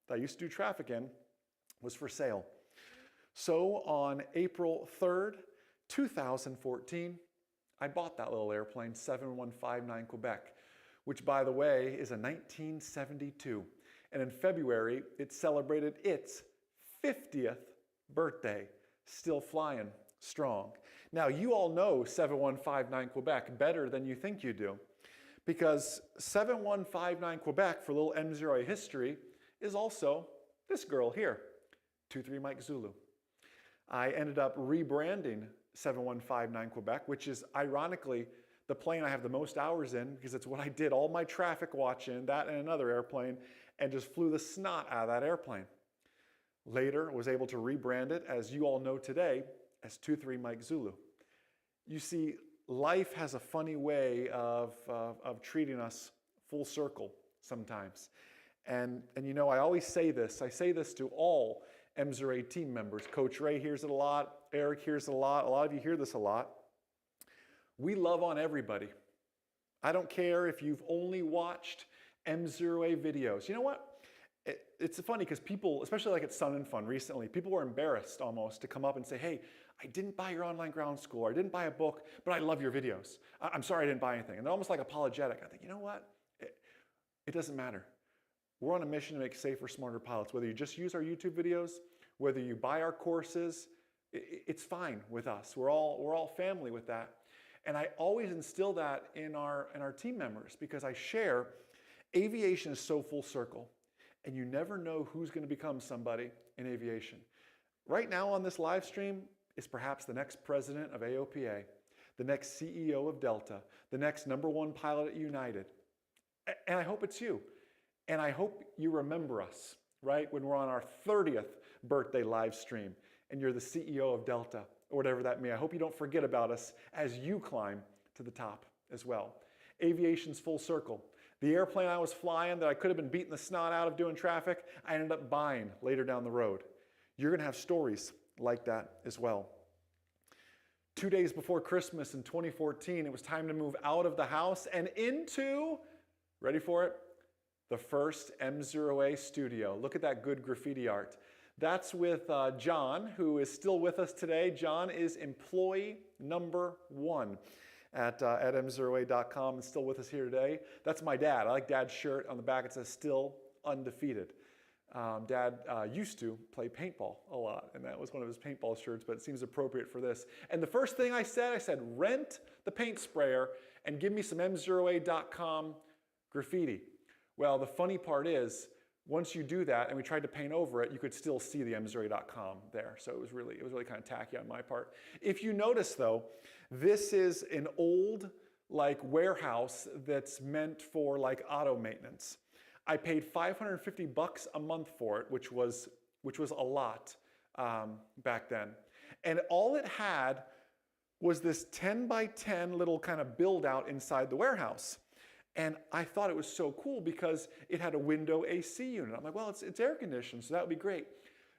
that I used to do traffic in, was for sale. So on April 3rd, 2014, I bought that little airplane, 7159 Quebec, which by the way is a 1972. And in February, it celebrated its 50th birthday, still flying strong. Now, you all know 7159 Quebec better than you think you do, because 7159 Quebec, for little MzeroA history, is also this girl here, 23 Mike Zulu. I ended up rebranding 7159 Quebec, which is ironically the plane I have the most hours in, because it's what I did all my traffic watch in, that and another airplane, and just flew the snot out of that airplane. Later, was able to rebrand it, as you all know today, as 23 Mike Zulu. You see, life has a funny way of treating us full circle sometimes. And I always say this. I say this to all MzeroA team members. Coach Ray hears it a lot. Eric hears it a lot. A lot of you hear this a lot. We love on everybody. I don't care if you've only watched MzeroA videos. You know what? It's funny because people, especially like at Sun and Fun recently, people were embarrassed almost to come up and say, hey, I didn't buy your online ground school, or I didn't buy a book, but I love your videos. I'm sorry I didn't buy anything. And they're almost like apologetic. I think, you know what? It doesn't matter. We're on a mission to make safer, smarter pilots. Whether you just use our YouTube videos, whether you buy our courses, it's fine with us. We're all family with that. And I always instill that in our team members, because I share aviation is so full circle, and you never know who's going to become somebody in aviation. Right now on this live stream is perhaps the next president of AOPA, the next CEO of Delta, the next #1 pilot at United. And I hope it's you. And I hope you remember us, right? When we're on our 30th birthday live stream and you're the CEO of Delta, or whatever that may. I hope you don't forget about us as you climb to the top as well. Aviation's full circle. The airplane I was flying that I could have been beating the snot out of doing traffic, I ended up buying later down the road. You're going to have stories like that as well. 2 days before Christmas in 2014, it was time to move out of the house and into, ready for it, the first MzeroA studio. Look at that good graffiti art. That's with John, who is still with us today. John is employee #1 at MzeroA.com and still with us here today. That's my dad. I like Dad's shirt. On the back it says "Still Undefeated." Dad used to play paintball a lot, and that was one of his paintball shirts, but it seems appropriate for this. And the first thing I said, rent the paint sprayer and give me some MzeroA.com graffiti. Well, the funny part is, once you do that, and we tried to paint over it, you could still see the MzeroA.com there. So it was really kind of tacky on my part. If you notice though, this is an old warehouse that's meant for auto maintenance. I paid $550 a month for it, which was a lot back then. And all it had was this 10 by 10 little kind of build out inside the warehouse. And I thought it was so cool because it had a window AC unit. I'm like, well, it's air conditioned, so that would be great.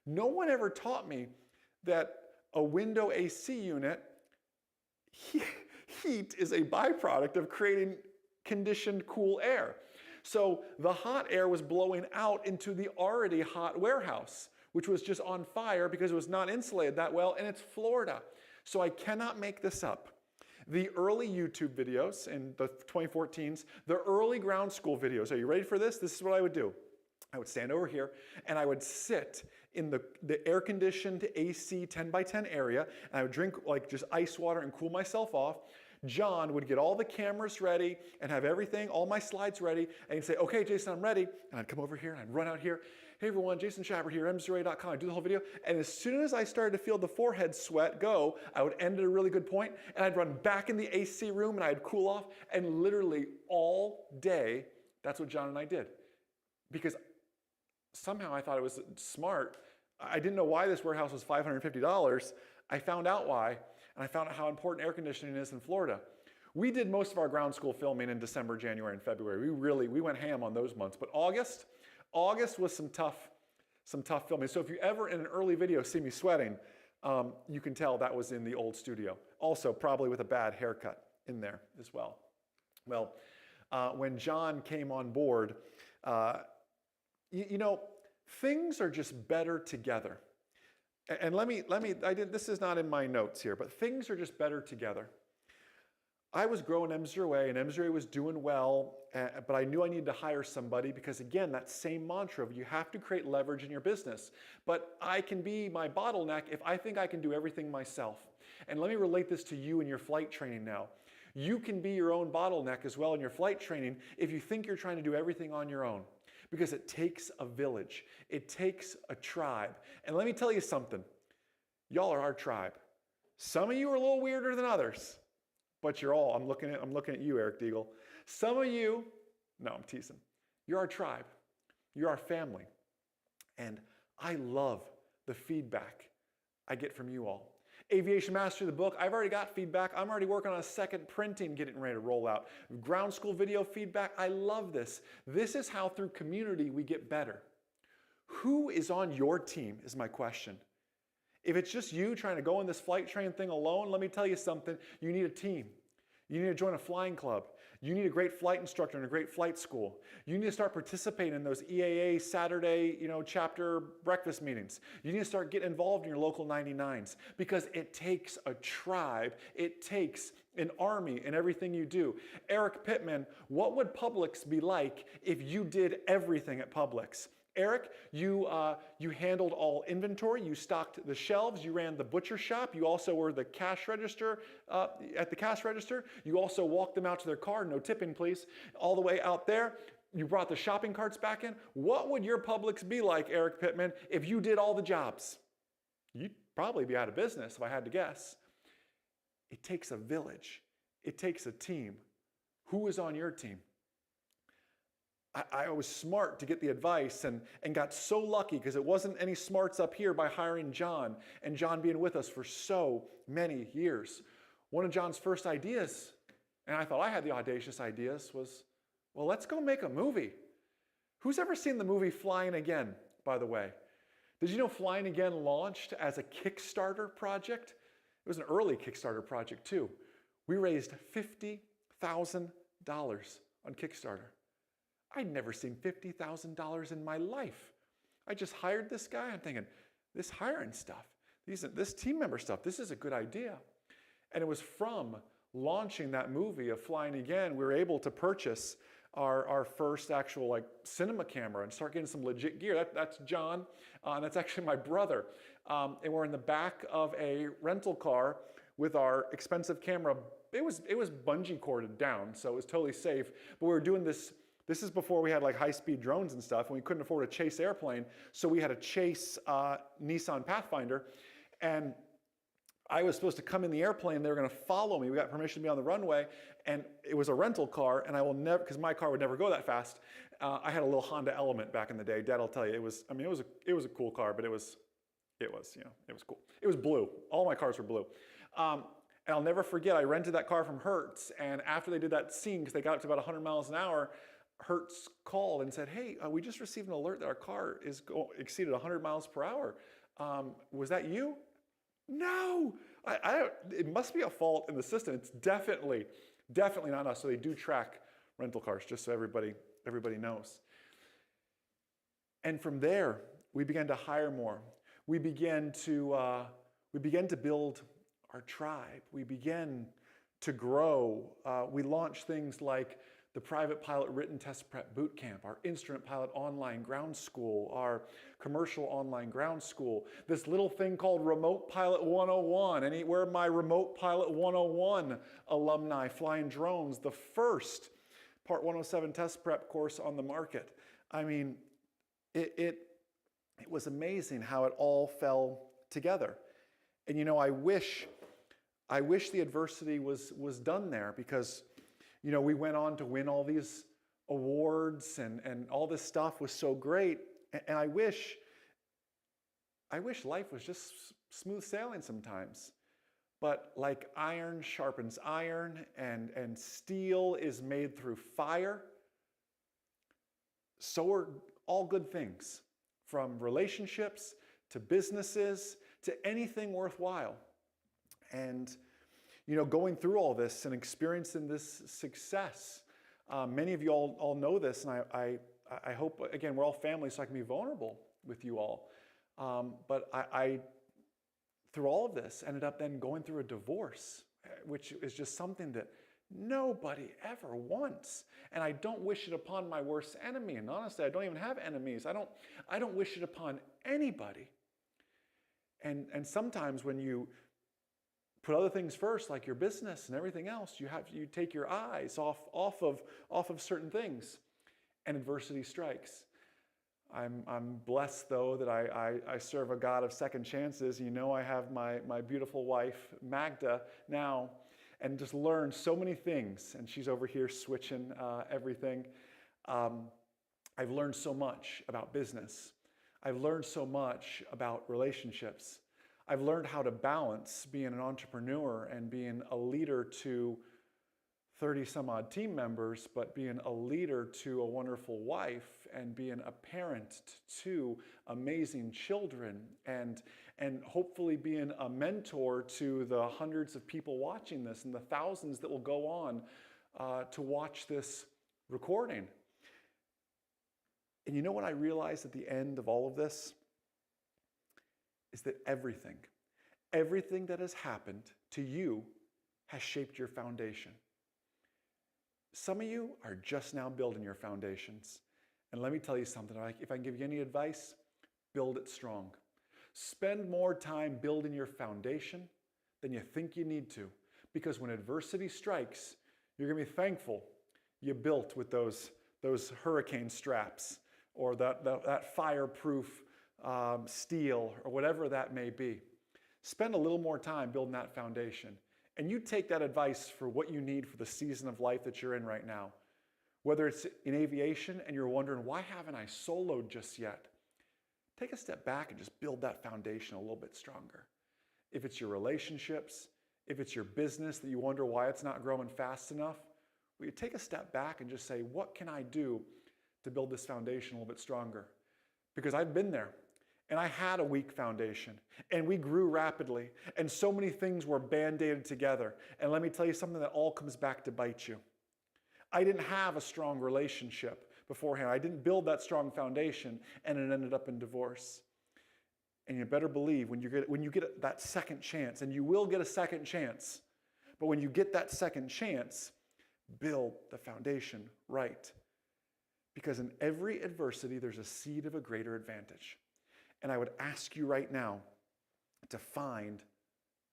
No one ever taught me that a window AC unit, heat is a byproduct of creating conditioned cool air. So the hot air was blowing out into the already hot warehouse, which was just on fire because it was not insulated that well, and it's Florida. So I cannot make this up. the early YouTube videos in the 2014s, the early ground school videos. Are you ready for this? This is what I would do. I would stand over here and I would sit in the air-conditioned AC 10 by 10 area, and I would drink like just ice water and cool myself off. John would get all the cameras ready and have everything, all my slides ready, and he'd say, okay, Jason, I'm ready. And I'd come over here and I'd run out here. Hey everyone, Jason Schappert here, MzeroA.com. I'd do the whole video. And as soon as I started to feel the forehead sweat go, I would end at a really good point and I'd run back in the AC room and I'd cool off. And literally all day, that's what John and I did. Because somehow I thought it was smart. I didn't know why this warehouse was $550. I found out why, and I found out how important air conditioning is in Florida. We did most of our ground school filming in December, January, and February. We went ham on those months. But August was some tough filming. So if you ever in an early video see me sweating, you can tell that was in the old studio. Also, probably with a bad haircut in there as well. Well, when John came on board, you know, things are just better together. And this is not in my notes here, but things are just better together. I was growing MzeroA, and MzeroA was doing well, but I knew I needed to hire somebody because, again, that same mantra of you have to create leverage in your business. But I can be my bottleneck if I think I can do everything myself. And let me relate this to you in your flight training now. You can be your own bottleneck as well in your flight training if you think you're trying to do everything on your own. Because it takes a village. It takes a tribe. And let me tell you something. Y'all are our tribe. Some of you are a little weirder than others, but you're all, I'm looking at you, Eric Deagle. Some of you, no, I'm teasing. You're our tribe. You're our family. And I love the feedback I get from you all. Aviation Mastery, the book, I've already got feedback. I'm already working on a second printing, getting ready to roll out. Ground school video feedback, I love this. This is how through community we get better. Who is on your team is my question. If it's just you trying to go on this flight train thing alone, let me tell you something, you need a team. You need to join a flying club. You need a great flight instructor and a great flight school. You need to start participating in those EAA Saturday, chapter breakfast meetings. You need to start getting involved in your local 99s because it takes a tribe. It takes an army in everything you do. Eric Pittman, what would Publix be like if you did everything at Publix? Eric, you handled all inventory, you stocked the shelves, you ran the butcher shop, you also were the cash register, at the cash register, you also walked them out to their car, no tipping please, all the way out there, you brought the shopping carts back in. What would your Publix be like, Eric Pittman, if you did all the jobs? You'd probably be out of business if I had to guess. It takes a village, it takes a team. Who is on your team? I was smart to get the advice and got so lucky because it wasn't any smarts up here by hiring John and John being with us for so many years. One of John's first ideas, and I thought I had the audacious ideas, was, well, let's go make a movie. Who's ever seen the movie Flying Again, by the way? Did you know Flying Again launched as a Kickstarter project? It was an early Kickstarter project too. We raised $50,000 on Kickstarter. I'd never seen $50,000 in my life. I just hired this guy. I'm thinking, this hiring stuff, this team member stuff, this is a good idea. And it was from launching that movie of Flying Again, we were able to purchase our first actual cinema camera and start getting some legit gear. That's John, and that's actually my brother. And we're in the back of a rental car with our expensive camera. It was bungee corded down, so it was totally safe. But we were doing this. This is before we had high-speed drones and stuff, and we couldn't afford a Chase airplane, so we had a Chase Nissan Pathfinder, and I was supposed to come in the airplane, they were gonna follow me, we got permission to be on the runway, and it was a rental car, and I will never, because my car would never go that fast, I had a little Honda Element back in the day. Dad will tell you, it was a cool car, but it was cool. It was blue, all my cars were blue. And I'll never forget, I rented that car from Hertz, and after they did that scene, because they got up to about 100 miles an hour, Hertz called and said, hey, we just received an alert that our car exceeded 100 miles per hour. Was that you? No, it must be a fault in the system. It's definitely not us. So they do track rental cars, just so everybody knows. And from there, we began to hire more. We began to build our tribe. We began to grow. We launched things like the private pilot written test prep boot camp, our instrument pilot online ground school, our commercial online ground school, this little thing called Remote Pilot 101, and where my Remote Pilot 101 alumni flying drones, the first Part 107 test prep course on the market. I mean, it was amazing how it all fell together. And you know, I wish the adversity was done there, because you know, we went on to win all these awards and all this stuff was so great. And I wish life was just smooth sailing sometimes. But like iron sharpens iron and steel is made through fire, so are all good things, from relationships to businesses to anything worthwhile. And you know, going through all this and experiencing this success, many of you all know this, and I hope, again, we're all family, so I can be vulnerable with you all. But I, through all of this, ended up then going through a divorce, which is just something that nobody ever wants. And I don't wish it upon my worst enemy. And honestly, I don't even have enemies. I don't wish it upon anybody. And sometimes when you put other things first, like your business and everything else, you take your eyes off of certain things, and adversity strikes. I'm blessed, though, that I serve a God of second chances. You know, I have my beautiful wife Magda now, and just learned so many things. And she's over here switching everything. I've learned so much about business. I've learned so much about relationships. I've learned how to balance being an entrepreneur and being a leader to 30 some odd team members, but being a leader to a wonderful wife and being a parent to amazing children, and hopefully being a mentor to the hundreds of people watching this and the thousands that will go on to watch this recording. And you know what I realized at the end of all of this? Is that everything that has happened to you has shaped your foundation. Some of you are just now building your foundations. And let me tell you something, if I can give you any advice, build it strong. Spend more time building your foundation than you think you need to. Because when adversity strikes, you're gonna be thankful you built with those hurricane straps, or that fireproof steel, or whatever that may be. Spend a little more time building that foundation. And you take that advice for what you need for the season of life that you're in right now. Whether it's in aviation and you're wondering, why haven't I soloed just yet? Take a step back and just build that foundation a little bit stronger. If it's your relationships, if it's your business that you wonder why it's not growing fast enough, will you take a step back and just say, what can I do to build this foundation a little bit stronger? Because I've been there. And I had a weak foundation, and we grew rapidly, and so many things were band-aided together. And let me tell you something that all comes back to bite you. I didn't have a strong relationship beforehand. I didn't build that strong foundation, and it ended up in divorce. And you better believe when you get that second chance, and you will get a second chance, but when you get that second chance, build the foundation right. Because in every adversity, there's a seed of a greater advantage. And I would ask you right now to find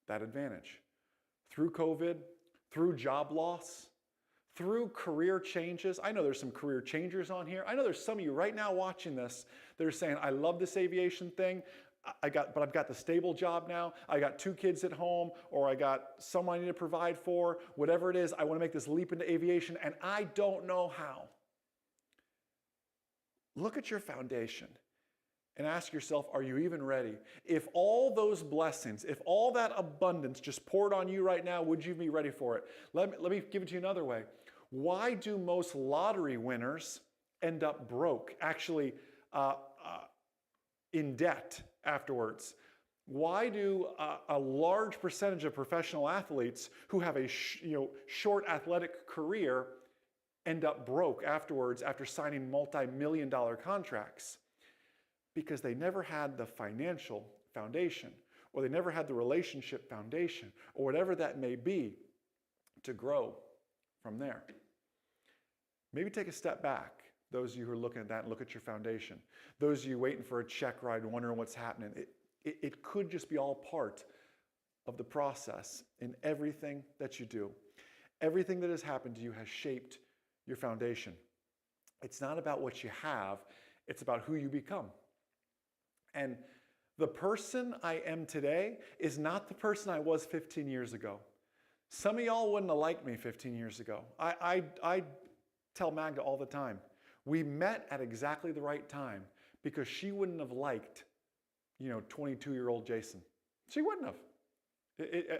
that advantage. Through COVID, through job loss, through career changes. I know there's some career changers on here. I know there's some of you right now watching this that are saying, I love this aviation thing, but I've got the stable job now. I got 2 kids at home, or I got someone I need to provide for. Whatever it is, I want to make this leap into aviation, and I don't know how. Look at your foundation. And ask yourself, are you even ready? If all those blessings, if all that abundance just poured on you right now, would you be ready for it? Let me give it to you another way. Why do most lottery winners end up broke, actually in debt afterwards? Why do a large percentage of professional athletes who have a short athletic career end up broke afterwards after signing multi-million-dollar contracts? Because they never had the financial foundation, or they never had the relationship foundation, or whatever that may be, to grow from there. Maybe take a step back. Those of you who are looking at that and look at your foundation. Those of you waiting for a check ride and wondering what's happening. It could just be all part of the process in everything that you do. Everything that has happened to you has shaped your foundation. It's not about what you have, it's about who you become. And the person I am today is not the person I was 15 years ago. Some of y'all wouldn't have liked me 15 years ago. I tell Magda all the time, we met at exactly the right time because she wouldn't have liked, 22-year-old Jason. She wouldn't have.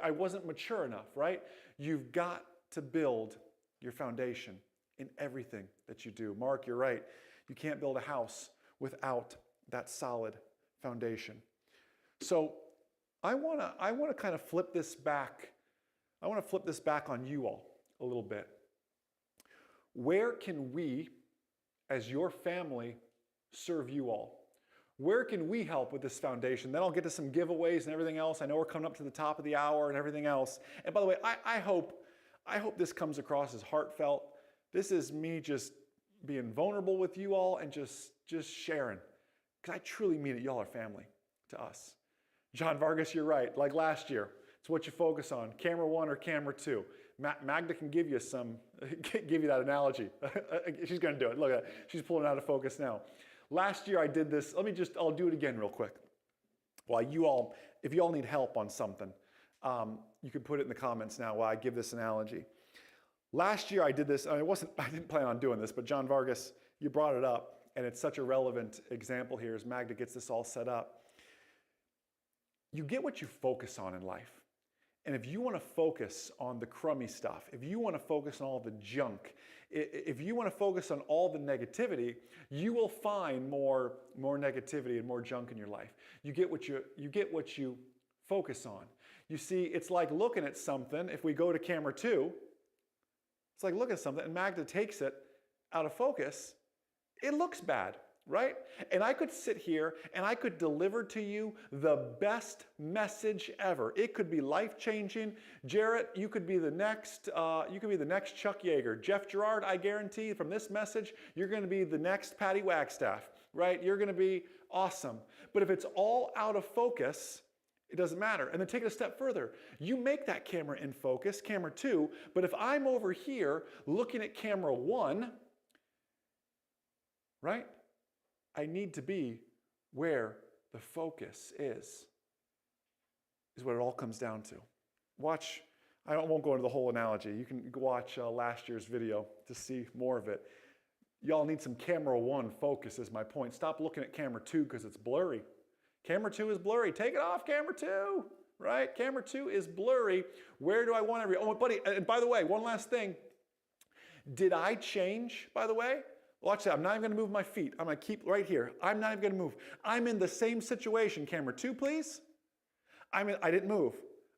I wasn't mature enough, right? You've got to build your foundation in everything that you do. Mark, you're right. You can't build a house without that solid foundation. So I want to kind of flip this back. I want to flip this back on you all a little bit. Where can we, as your family, serve you all? Where can we help with this foundation? Then I'll get to some giveaways and everything else. I know we're coming up to the top of the hour and everything else. And by the way, I hope this comes across as heartfelt. This is me just being vulnerable with you all and just sharing. Because I truly mean it. Y'all are family to us. John Vargas, you're right. Like last year, it's what you focus on, camera 1 or camera 2. Magda can give you that analogy. She's going to do it. Look at that. She's pulling it out of focus now. Last year I did this. I'll do it again real quick. Well, if you all need help on something, you can put it in the comments now while I give this analogy. Last year I did this, I didn't plan on doing this, but John Vargas, you brought it up, and it's such a relevant example here as Magda gets this all set up. You get what you focus on in life. And if you want to focus on the crummy stuff, if you want to focus on all the junk, if you want to focus on all the negativity, you will find more negativity and more junk in your life. You get what you focus on. You see, it's like looking at something. If we go to camera 2, it's like looking at something and Magda takes it out of focus. It looks bad, right? And I could sit here and I could deliver to you the best message ever. It could be life-changing. Jarrett, you could be the next Chuck Yeager. Jeff Gerard, I guarantee from this message, you're going to be the next Patty Wagstaff, right? You're going to be awesome. But if it's all out of focus, it doesn't matter. And then take it a step further. You make that camera in focus, camera 2, but if I'm over here looking at camera 1, right? I need to be where the focus is what it all comes down to. Watch, I won't go into the whole analogy. You can watch last year's video to see more of it. Y'all need some camera 1 focus is my point. Stop looking at camera 2 because it's blurry. Camera 2 is blurry. Take it off, camera 2, right? Camera 2 is blurry. Where do I want to... Oh, buddy, and by the way, one last thing. Did I change, by the way? Watch that. I'm not even going to move my feet. I'm going to keep right here. I'm not even going to move. I'm in the same situation. Camera 2, please. I didn't move.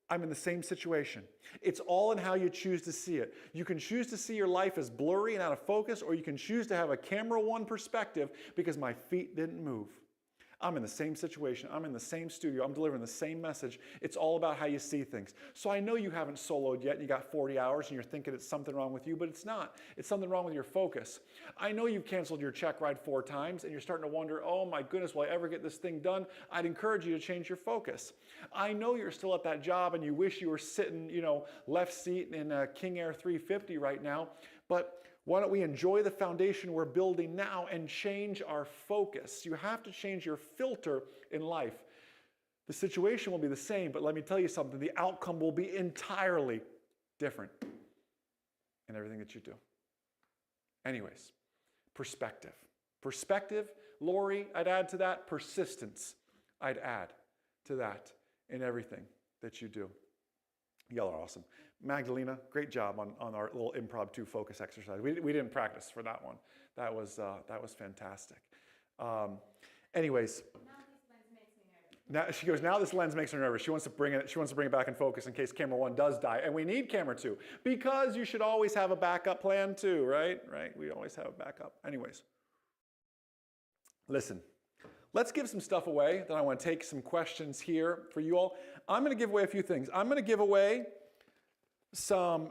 I'm in the same situation. It's all in how you choose to see it. You can choose to see your life as blurry and out of focus, or you can choose to have a camera 1 perspective because my feet didn't move. I'm in the same situation. I'm in the same studio. I'm delivering the same message. It's all about how you see things. So I know you haven't soloed yet and you got 40 hours and you're thinking it's something wrong with you, but it's not. It's something wrong with your focus. I know you've canceled your check ride 4 times and you're starting to wonder, oh my goodness, will I ever get this thing done? I'd encourage you to change your focus. I know you're still at that job and you wish you were sitting, left seat in a King Air 350 right now, but why don't we enjoy the foundation we're building now and change our focus? You have to change your filter in life. The situation will be the same, but let me tell you something. The outcome will be entirely different in everything that you do. Anyways, perspective. Perspective, Lori, I'd add to that. Persistence, I'd add to that in everything that you do. Y'all are awesome. Magdalena, great job on our little impromptu focus exercise. We didn't practice for that one. That was fantastic. Anyways, now she goes, now this lens makes her nervous. She wants to bring it back in focus in case camera 1 does die, and we need camera 2 because you should always have a backup plan too, right? Right? We always have a backup. Anyways, listen. Let's give some stuff away. Then I want to take some questions here for you all. I'm going to give away a few things. I'm going to give away some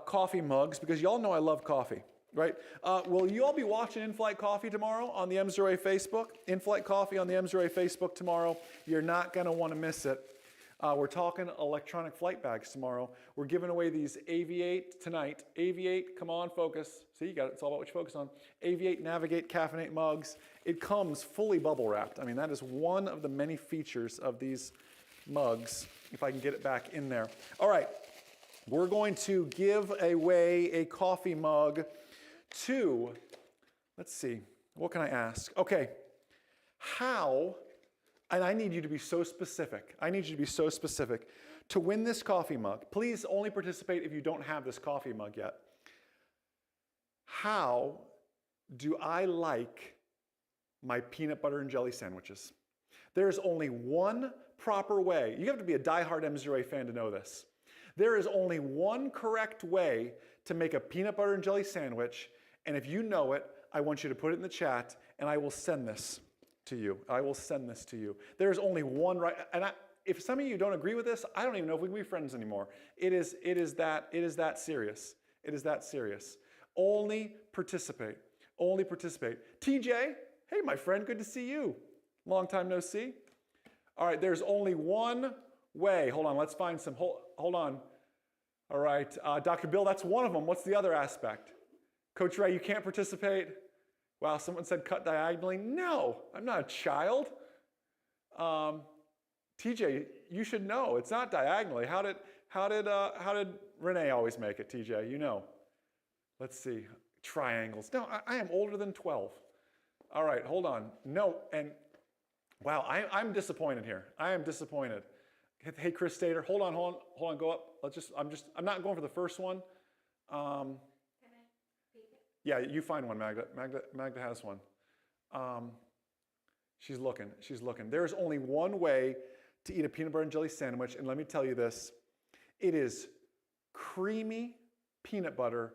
coffee mugs because y'all know I love coffee, right? Will you all be watching In-Flight Coffee tomorrow on the MzeroA Facebook? In-Flight Coffee on the MzeroA Facebook tomorrow. You're not going to want to miss it. We're talking electronic flight bags tomorrow. We're giving away these Aviate tonight. Aviate, come on, focus. See, you got it. It's all about what you focus on. Aviate, Navigate, Caffeinate mugs. It comes fully bubble wrapped. I mean, that is one of the many features of these mugs, if I can get it back in there. All right, we're going to give away a coffee mug to, let's see, what can I ask? Okay, how, and I need you to be so specific. I need you to be so specific. To win this coffee mug, please only participate if you don't have this coffee mug yet. How do I like my peanut butter and jelly sandwiches? There's only one proper way. You have to be a diehard MzeroA fan to know this. There is only one correct way to make a peanut butter and jelly sandwich, and if you know it, I want you to put it in the chat, and I will send this to you. I will send this to you. There's only one right, and if some of you don't agree with this, I don't even know if we can be friends anymore. It is that serious. It is that serious. Only participate. Only participate. TJ, hey, my friend, good to see you. Long time no see. All right, there's only one way. Hold on, let's find some. Hold on. All right, Dr. Bill, that's one of them. What's the other aspect? Coach Ray, you can't participate? Wow, someone said cut diagonally. No, I'm not a child. TJ, you should know. It's not diagonally. How did Renee always make it, TJ? You know. Let's see. Triangles. No, I am older than 12. All right, hold on. No, and wow, I'm disappointed here. I am disappointed. Hey, Chris Stater, hold on, go up. I'm not going for the first one. Can I peek it? Yeah, you find one, Magda. Magda has one. She's looking. There's only one way to eat a peanut butter and jelly sandwich, and let me tell you this. It is creamy peanut butter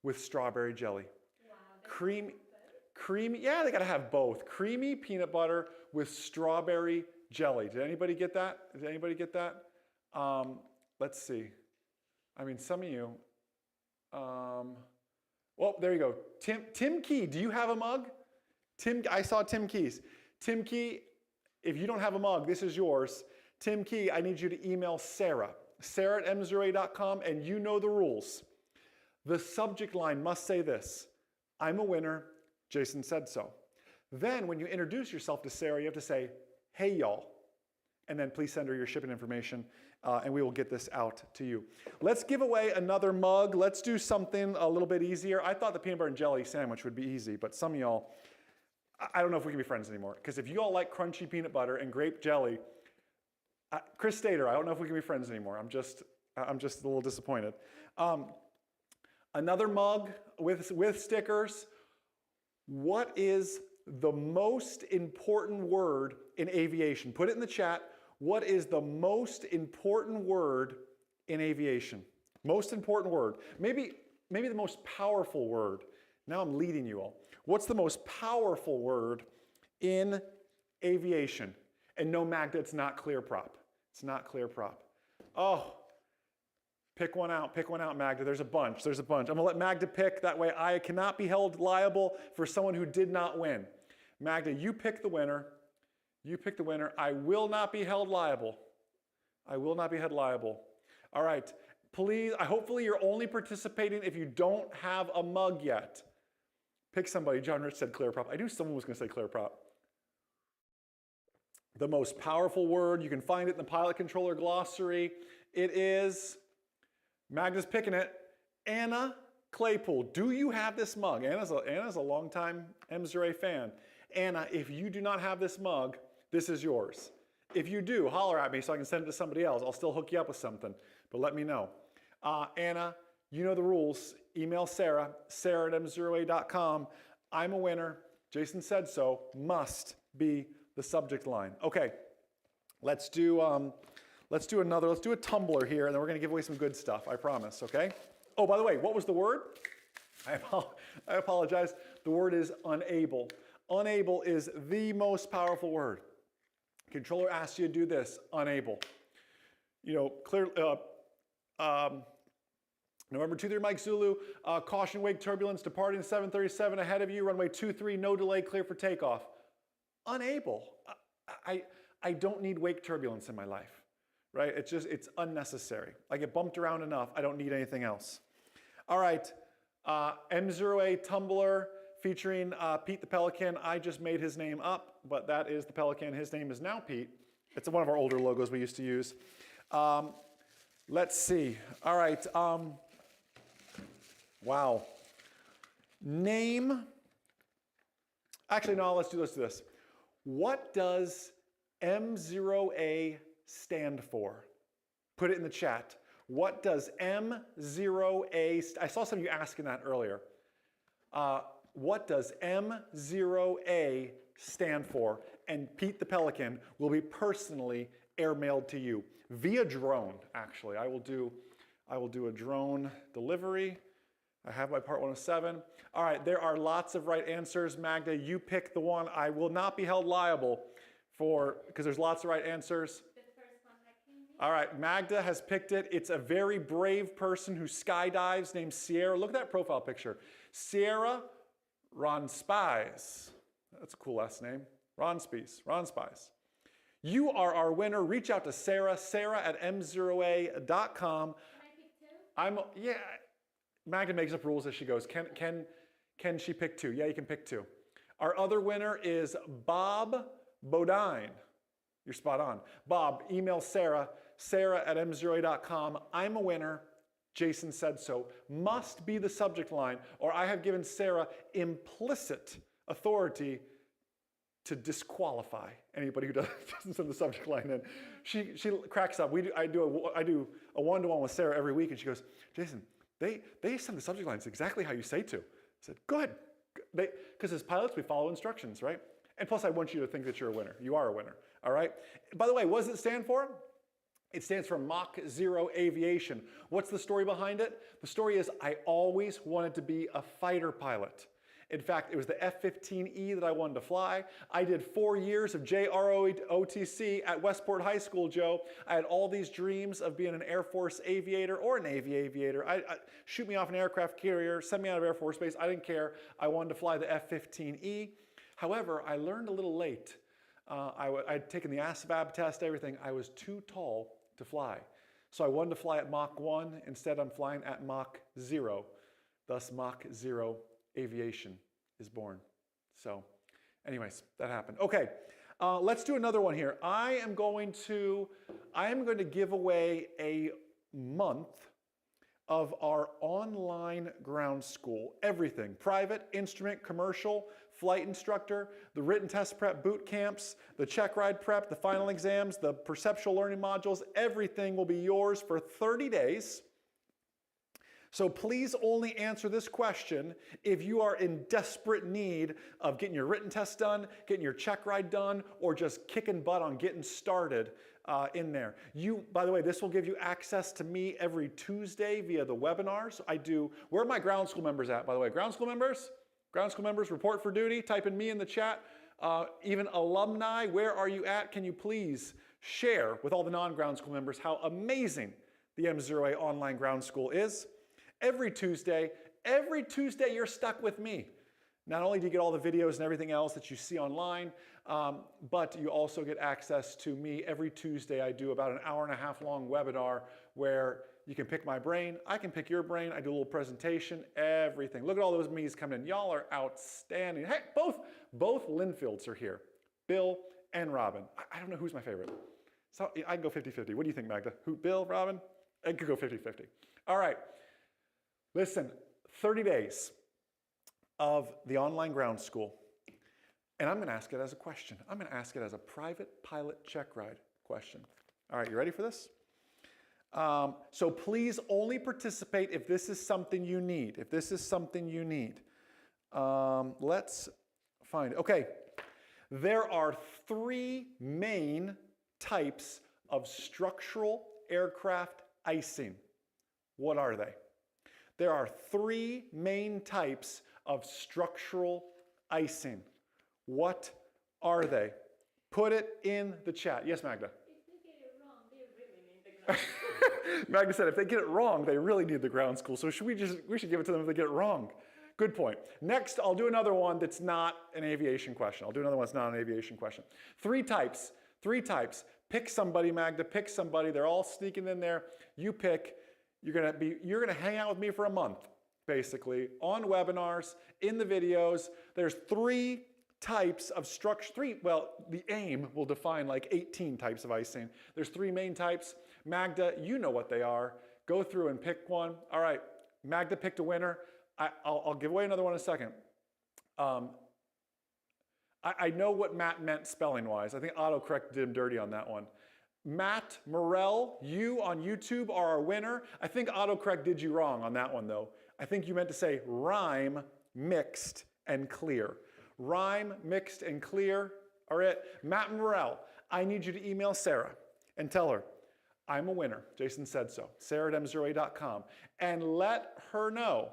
with strawberry jelly. Wow. Creamy, yeah, they gotta have both. Creamy peanut butter with strawberry jelly. Did anybody get that? Let's see. I mean, some of you. Well, there you go. Tim Key, do you have a mug? I saw Tim Key's. Tim Key, if you don't have a mug, this is yours. Tim Key, I need you to email Sarah at MzeroA.com, and you know the rules. The subject line must say this: I'm a winner, Jason said so. Then when you introduce yourself to Sarah, you have to say, hey y'all, and then please send her your shipping information, and we will get this out to you. Let's give away another mug. Let's do something a little bit easier. I thought the peanut butter and jelly sandwich would be easy, but some of y'all, I don't know if we can be friends anymore, because if you all like crunchy peanut butter and grape jelly, Chris Stater, I don't know if we can be friends anymore. I'm just a little disappointed. Another mug with stickers. What is the most important word in aviation? Put it in the chat. What is the most important word in aviation? Most important word. Maybe the most powerful word. Now I'm leading you all. What's the most powerful word in aviation? And no, Magda, it's not clear prop. It's not clear prop. Oh, pick one out, Magda. There's a bunch. I'm gonna let Magda pick. That way I cannot be held liable for someone who did not win. Magda, you pick the winner. I will not be held liable. All right, please, hopefully you're only participating if you don't have a mug yet. Pick somebody. John Rich said clear prop. I knew someone was gonna say clear prop. The most powerful word, you can find it in the pilot controller glossary. It is, Magda's picking it, Anna Claypool. Do you have this mug? Anna's a longtime MzeroA fan. Anna, if you do not have this mug, this is yours. If you do, holler at me so I can send it to somebody else. I'll still hook you up with something, but let me know. Anna, you know the rules. Email Sarah at MzeroA.com. I'm a winner. Jason said so. Must be the subject line. Okay, let's do a tumbler here, and then we're gonna give away some good stuff, I promise, okay? Oh, by the way, what was the word? I apologize. The word is unable. Unable is the most powerful word. Controller asks you to do this, unable. You know, November 23, Mike Zulu, caution wake turbulence, departing 737 ahead of you, runway 23, no delay, clear for takeoff. Unable. I don't need wake turbulence in my life, right? It's unnecessary. I get bumped around enough, I don't need anything else. All right, MzeroA Tumblr featuring Pete the Pelican. I just made his name up, but that is the Pelican. His name is now Pete. It's one of our older logos we used to use. Let's see. All right. Wow. Name. Actually, no, let's do this. What does MzeroA stand for? Put it in the chat. What does MzeroA, I saw some of you asking that earlier. What does MzeroA stand for? And Pete the Pelican will be personally airmailed to you via drone, actually. I will do a drone delivery. I have my part 107. All right, there are lots of right answers. Magda, you pick the one. I will not be held liable for, because there's lots of right answers. The first one that came in. All right, Magda has picked it. It's a very brave person who skydives named Sierra. Look at that profile picture. Sierra Ron Spies. That's a cool last name. Ron Spies. You are our winner. Reach out to Sarah at MzeroA.com. Can I pick two? Yeah, Magda makes up rules as she goes. Can she pick two? Yeah, you can pick two. Our other winner is Bob Bodine. You're spot on. Bob, email Sarah at MzeroA.com. I'm a winner. Jason said so. Must be the subject line, or I have given Sarah implicit authority to disqualify anybody who doesn't send the subject line in. She cracks up. I do a one-to-one with Sarah every week, and she goes, Jason, they send the subject lines exactly how you say to. I said, good. Because as pilots, we follow instructions, right? And plus, I want you to think that you're a winner. You are a winner, all right? By the way, what does it stand for? It stands for Mach Zero Aviation. What's the story behind it? The story is I always wanted to be a fighter pilot. In fact, it was the F-15E that I wanted to fly. I did 4 years of JROTC at Westport High School, Joe. I had all these dreams of being an Air Force aviator or a Navy aviator. Shoot me off an aircraft carrier, send me out of Air Force Base. I didn't care. I wanted to fly the F-15E. However, I learned a little late. I'd taken the ASVAB test, everything. I was too tall to fly. So I wanted to fly at Mach 1. Instead, I'm flying at Mach 0. Thus, Mach 0 Aviation is born. So anyways, that happened. Okay, let's do another one here. I am going to give away a month of our online ground school. Everything, private, instrument, commercial, flight instructor, the written test prep boot camps, the check ride prep, the final exams, the perceptual learning modules, everything will be yours for 30 days. So please only answer this question if you are in desperate need of getting your written test done, getting your check ride done, or just kicking butt on getting started in there. By the way, this will give you access to me every Tuesday via the webinars. Where are my ground school members at, by the way? Ground school members, report for duty. Type in me in the chat. Even alumni, where are you at? Can you please share with all the non-ground school members how amazing the MzeroA online ground school is? Every Tuesday you're stuck with me. Not only do you get all the videos and everything else that you see online, but you also get access to me. Every Tuesday I do about an hour-and-a-half long webinar where you can pick my brain, I can pick your brain, I do a little presentation, everything. Look at all those me's coming in. Y'all are outstanding. Hey, both Linfields are here, Bill and Robin. I don't know who's my favorite. So I can go 50-50. What do you think, Magda? Who, Bill, Robin? I could go 50-50. All right. Listen, 30 days of the online ground school, and I'm going to ask it as a question. I'm going to ask it as a private pilot check ride question. All right, you ready for this? So please only participate if this is something you need. Let's find it. Okay, there are 3 main types of structural aircraft icing. What are they? There are 3 main types of structural icing. What are they? Put it in the chat. Yes, Magda? If we get it wrong, they really need the ground. Magda said, if they get it wrong, they really need the ground school. So we should give it to them if they get it wrong. Good point. Next, I'll do another one that's not an aviation question. I'll do another one that's not an aviation question. Three types. Pick somebody, Magda, pick somebody. They're all sneaking in there. You pick. You're gonna hang out with me for a month, basically, on webinars, in the videos. There's three types of structure. The AIM will define like 18 types of icing. There's three main types. Magda, you know what they are. Go through and pick one. All right, Magda picked a winner. I'll give away another one in a second. I know what Matt meant spelling-wise. I think autocorrect did him dirty on that one. Matt Morell, you on YouTube are our winner. I think autocorrect did you wrong on that one, though. I think you meant to say rhyme, mixed, and clear. Rhyme, mixed, and clear are it. Matt Morell, I need you to email Sarah and tell her, I'm a winner. Jason said so. Sarah@MzeroA.com. And let her know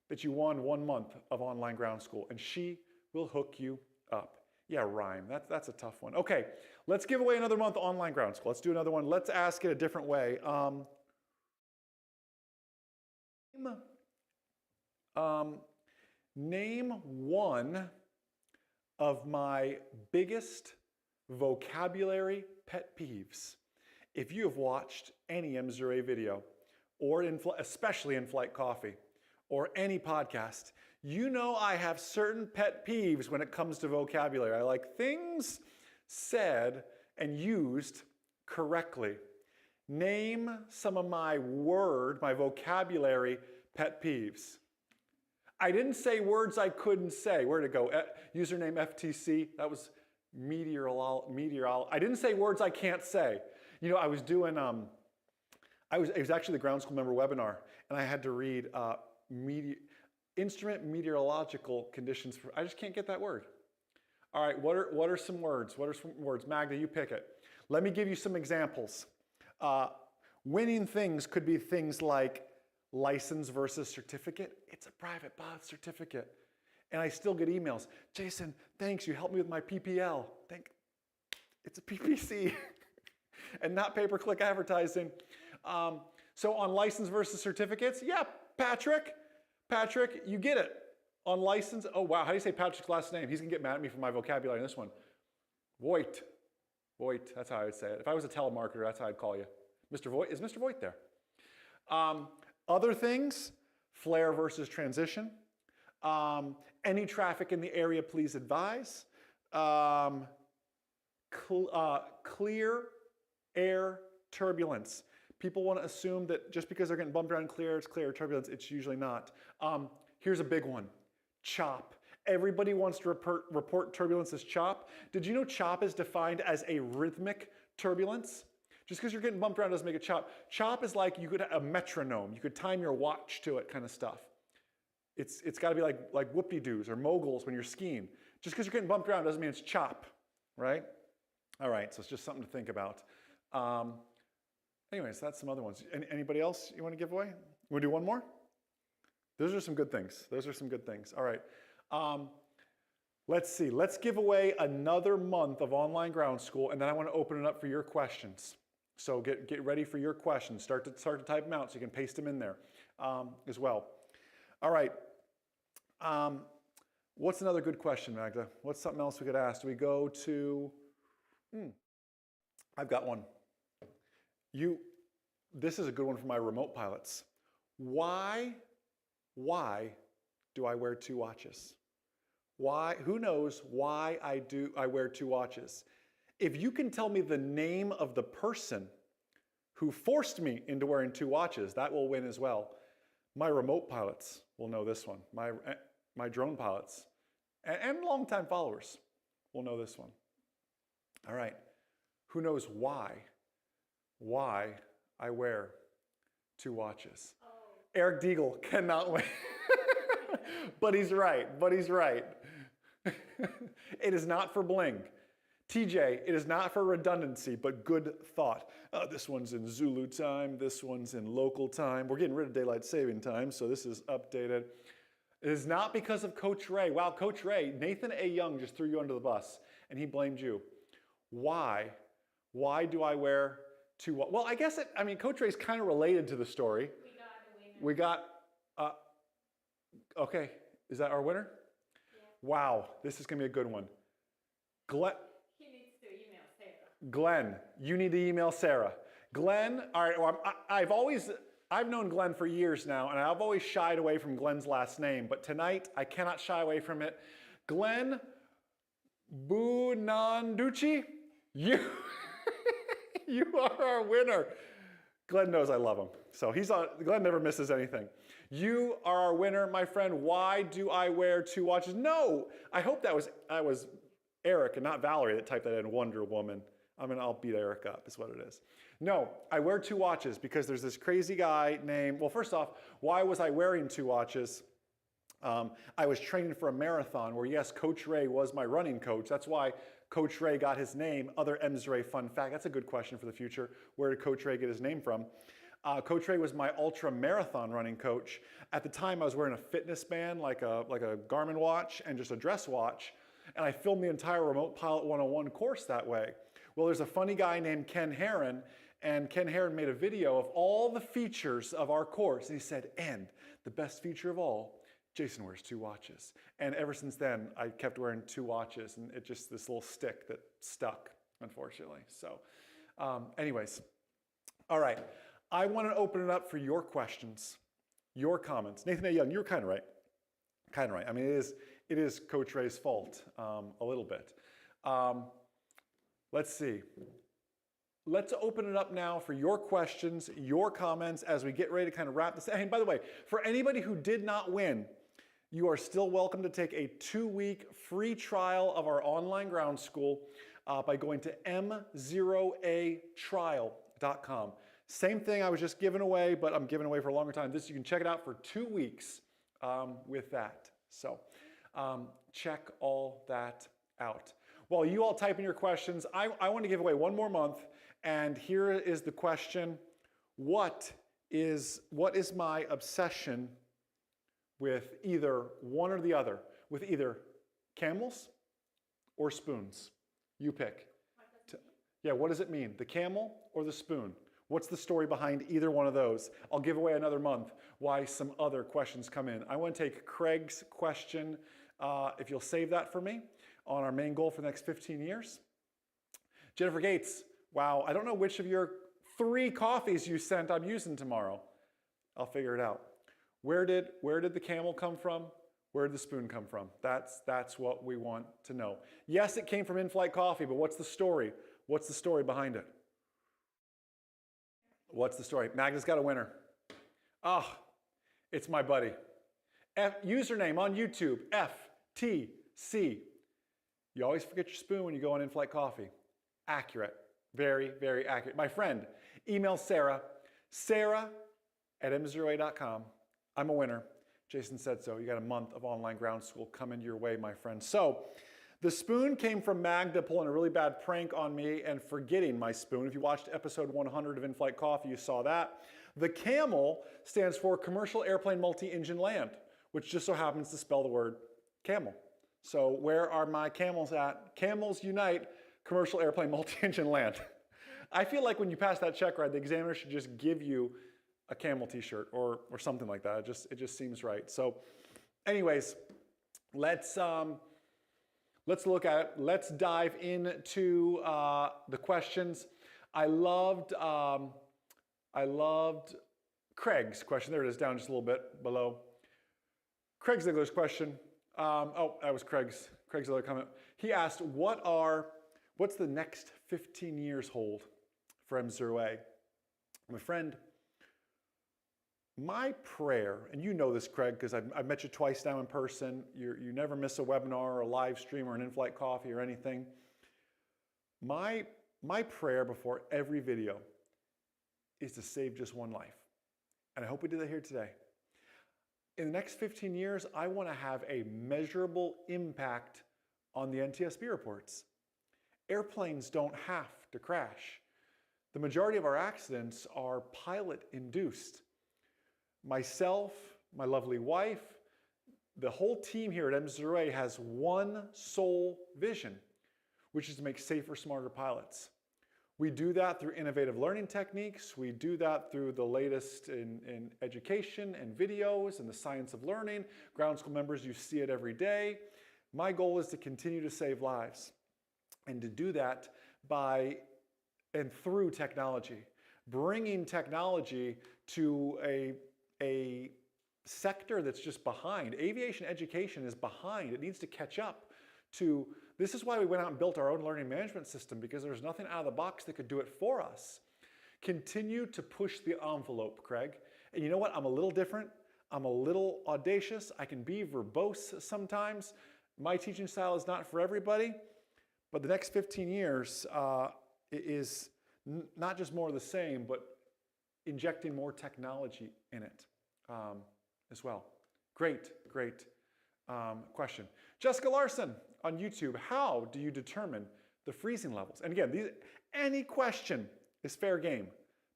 that you won 1 month of online ground school, and she will hook you up. Yeah, rhyme. That's a tough one. Okay, let's give away another month of online ground school. Let's do another one. Let's ask it a different way. Name one of my biggest vocabulary pet peeves. If you have watched any MzeroA video, or especially in Flight Coffee, or any podcast, you know I have certain pet peeves when it comes to vocabulary. I like things said and used correctly. Name some of my vocabulary pet peeves. I didn't say words I couldn't say. Where'd it go? Username FTC, that was meteorology. I didn't say words I can't say. You know, I was doing, it was actually the ground school member webinar, and I had to read instrument meteorological conditions. I just can't get that word. All right, what are some words? Magda, you pick it. Let me give you some examples. Winning things could be things like license versus certificate. It's a private path certificate. And I still get emails. Jason, thanks, you helped me with my PPL. It's a PPC and not pay-per-click advertising. So on license versus certificates, yeah, Patrick, you get it. On license, oh wow, how do you say Patrick's last name? He's gonna get mad at me for my vocabulary in this one. Voigt, that's how I would say it. If I was a telemarketer, that's how I'd call you. Mr. Voigt, is Mr. Voigt there? Other things, flare versus transition. Any traffic in the area, please advise. Clear air turbulence. People want to assume that just because they're getting bumped around clear, it's clear turbulence. It's usually not. Here's a big one. Chop. Everybody wants to report turbulence as chop. Did you know chop is defined as a rhythmic turbulence? Just because you're getting bumped around doesn't make it chop. Chop is like you could a metronome. You could time your watch to it kind of stuff. It's got to be like whoop-de-doos or moguls when you're skiing. Just because you're getting bumped around doesn't mean it's chop, right? All right, so it's just something to think about. Anyways, that's some other ones. Anybody else you want to give away? You want to do one more? Those are some good things. All right. Let's see. Let's give away another month of online ground school, and then I want to open it up for your questions. So get ready for your questions. Start to type them out so you can paste them in there as well. All right. What's another good question, Magda? What's something else we could ask? Do we go to? I've got one. This is a good one for my remote pilots. Why do I wear 2 watches? Why? Who knows why I wear 2 watches? If you can tell me the name of the person who forced me into wearing 2 watches, that will win as well. My remote pilots will know this one. My drone pilots and longtime followers will know this one. All right. Who knows why I wear 2 watches? Oh. Eric Deagle cannot win. But he's right. It is not for bling. TJ, it is not for redundancy, but good thought. This one's in Zulu time. This one's in local time. We're getting rid of daylight saving time, so this is updated. It is not because of Coach Ray. Wow, Coach Ray, Nathan A. Young just threw you under the bus, and he blamed you. Why do I wear Well, I guess Coach Ray's kind of related to the story. We got a winner. We got, okay, is that our winner? Yeah. Wow, this is gonna be a good one. He needs to email Sarah. Glenn, you need to email Sarah. Glenn, all right, well, I've known Glenn for years now, and I've always shied away from Glenn's last name, but tonight I cannot shy away from it. Glenn Bunanducci, you, you are our winner. Glenn knows I love him, so Glenn never misses anything. You are our winner, my friend. Why do I wear 2 watches? No, I hope that was Eric and not Valerie that typed that in, Wonder Woman. I'll beat Eric up, is what it is. No, I wear 2 watches because there's this crazy guy named, well, first off, why was I wearing 2 watches? I was training for a marathon where, yes, Coach Ray was my running coach. That's why Coach Ray got his name. Other MzeroA fun fact, that's a good question for the future. Where did Coach Ray get his name from? Coach Ray was my ultra marathon running coach. At the time, I was wearing a fitness band, like a Garmin watch and just a dress watch. And I filmed the entire Remote Pilot 101 course that way. Well, there's a funny guy named Ken Herron, and Ken Herron made a video of all the features of our course. And he said, and the best feature of all, Jason wears 2 watches. And ever since then, I kept wearing 2 watches, and it just this little stick that stuck, unfortunately. So anyways, all right. I want to open it up for your questions, your comments. Nathan A. Young, you're kind of right. Kind of right. I mean, it is Coach Ray's fault a little bit. Let's see. Let's open it up now for your questions, your comments as we get ready to kind of wrap this. And by the way, for anybody who did not win, you are still welcome to take a 2-week free trial of our online ground school by going to MzeroAtrial.com. Same thing I was just giving away, but I'm giving away for a longer time. You can check it out for 2 weeks with that. So check all that out. While you all type in your questions, I want to give away 1 more month. And here is the question: what is my obsession with either one or the other? With either camels or spoons? You pick. Yeah, what does it mean? The camel or the spoon? What's the story behind either one of those? I'll give away another month why some other questions come in. I want to take Craig's question, if you'll save that for me, on our main goal for the next 15 years. Jennifer Gates, wow, I don't know which of your 3 coffees you sent I'm using tomorrow. I'll figure it out. Where did the camel come from? Where did the spoon come from? That's what we want to know. Yes, it came from In-Flight Coffee, but what's the story? What's the story behind it? What's the story? Magda's got a winner. It's my buddy. Username on YouTube, FTC. You always forget your spoon when you go on In-Flight Coffee. Accurate. Very, very accurate. My friend, email Sarah, sarah@MzeroA.com. I'm a winner. Jason said so. You got a month of online ground school coming your way, my friend. So the spoon came from Magda pulling a really bad prank on me and forgetting my spoon. If you watched episode 100 of In-Flight Coffee, you saw that. The camel stands for Commercial Airplane Multi-Engine Land, which just so happens to spell the word camel. So where are my camels at? Camels unite, Commercial Airplane Multi-Engine Land. I feel like when you pass that check ride, the examiner should just give you a camel t-shirt or something like that. It just seems right. So anyways, let's look at it. Let's dive into the questions. I loved Craig's question. There it is, down just a little bit below. Craig Ziegler's question. That was Craig's other comment. He asked, what's the next 15 years hold for MzeroA? My friend, my prayer, and you know this, Craig, because I've met you twice now in person. You never miss a webinar or a live stream or an in-flight coffee or anything. My prayer before every video is to save just one life. And I hope we did that here today. In the next 15 years, I want to have a measurable impact on the NTSB reports. Airplanes don't have to crash. The majority of our accidents are pilot-induced. Myself, my lovely wife, the whole team here at MzeroA has one sole vision, which is to make safer, smarter pilots. We do that through innovative learning techniques. We do that through the latest in education and videos and the science of learning. Ground School members, you see it every day. My goal is to continue to save lives and to do that by and through technology. Bringing technology to a sector that's just behind. Aviation education is behind. It needs to catch up to, this is why we went out and built our own learning management system, because there's nothing out of the box that could do it for us. Continue to push the envelope, Craig. And you know what? I'm a little different. I'm a little audacious. I can be verbose sometimes. My teaching style is not for everybody, but the next 15 years is not just more of the same, but injecting more technology in it as well. Great question. Jessica Larson on YouTube, how do you determine the freezing levels? And again, any question is fair game,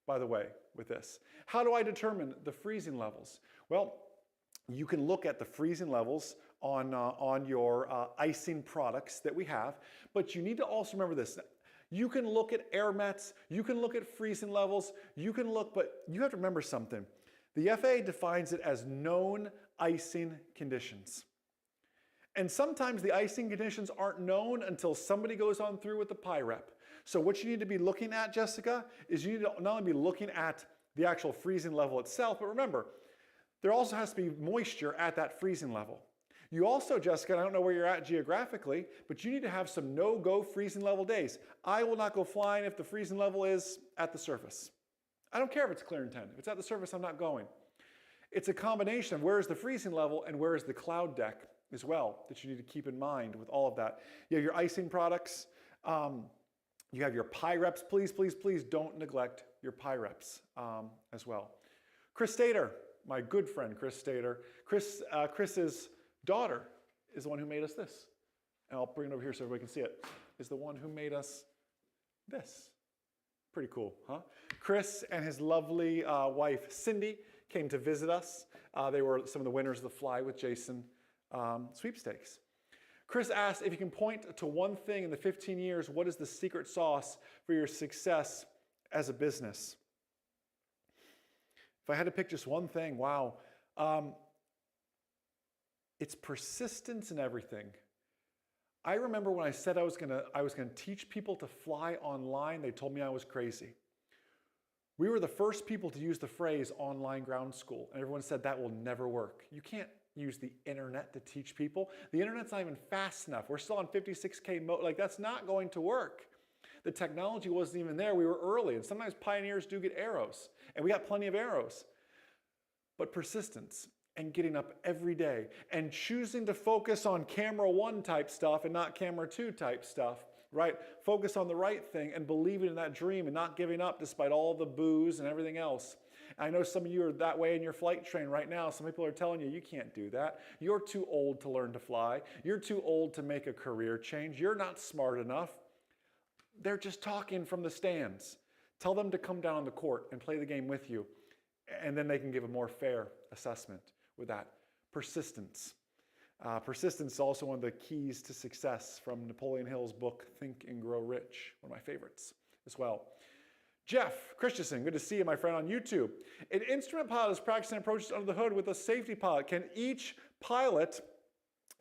by the way, with this. How do I determine the freezing levels? Well, you can look at the freezing levels on your icing products that we have, but you need to also remember this. You can look at air mets, you can look at freezing levels, you can look, but you have to remember something. The FAA defines it as known icing conditions. And sometimes the icing conditions aren't known until somebody goes on through with the PIREP. So what you need to be looking at, Jessica, is you need to not only be looking at the actual freezing level itself, but remember, there also has to be moisture at that freezing level. You also, Jessica, I don't know where you're at geographically, but you need to have some no-go freezing level days. I will not go flying if the freezing level is at the surface. I don't care if it's clear and 10. If it's at the surface, I'm not going. It's a combination of where is the freezing level and where is the cloud deck as well that you need to keep in mind with all of that. You have your icing products. You have your PIREPs. Please don't neglect your PIREPs as well. Chris Stater, my good friend Chris Stater. Chris's daughter is the one who made us this. And I'll bring it over here so everybody can see it. Is the one who made us this. Pretty cool, huh? Chris and his lovely wife, Cindy, came to visit us. They were some of the winners of the Fly with Jason sweepstakes. Chris asked if you can point to one thing in the 15 years, what is the secret sauce for your success as a business? If I had to pick just one thing, wow. It's persistence in everything. I remember when I said I was gonna teach people to fly online, they told me I was crazy. We were the first people to use the phrase online ground school, and everyone said that will never work. You can't use the internet to teach people. The internet's not even fast enough. We're still on 56K mode, like that's not going to work. The technology wasn't even there. We were early, and sometimes pioneers do get arrows, and we got plenty of arrows. But persistence and getting up every day and choosing to focus on camera 1 type stuff and not camera 2 type stuff, right? Focus on the right thing and believing in that dream and not giving up despite all the boos and everything else. I know some of you are that way in your flight train right now. Some people are telling you, you can't do that. You're too old to learn to fly. You're too old to make a career change. You're not smart enough. They're just talking from the stands. Tell them to come down on the court and play the game with you, and then they can give a more fair assessment with that. Persistence. Persistence is also one of the keys to success from Napoleon Hill's book, Think and Grow Rich, one of my favorites as well. Jeff Christensen, good to see you, my friend, on YouTube. An instrument pilot is practicing approaches under the hood with a safety pilot. Can each pilot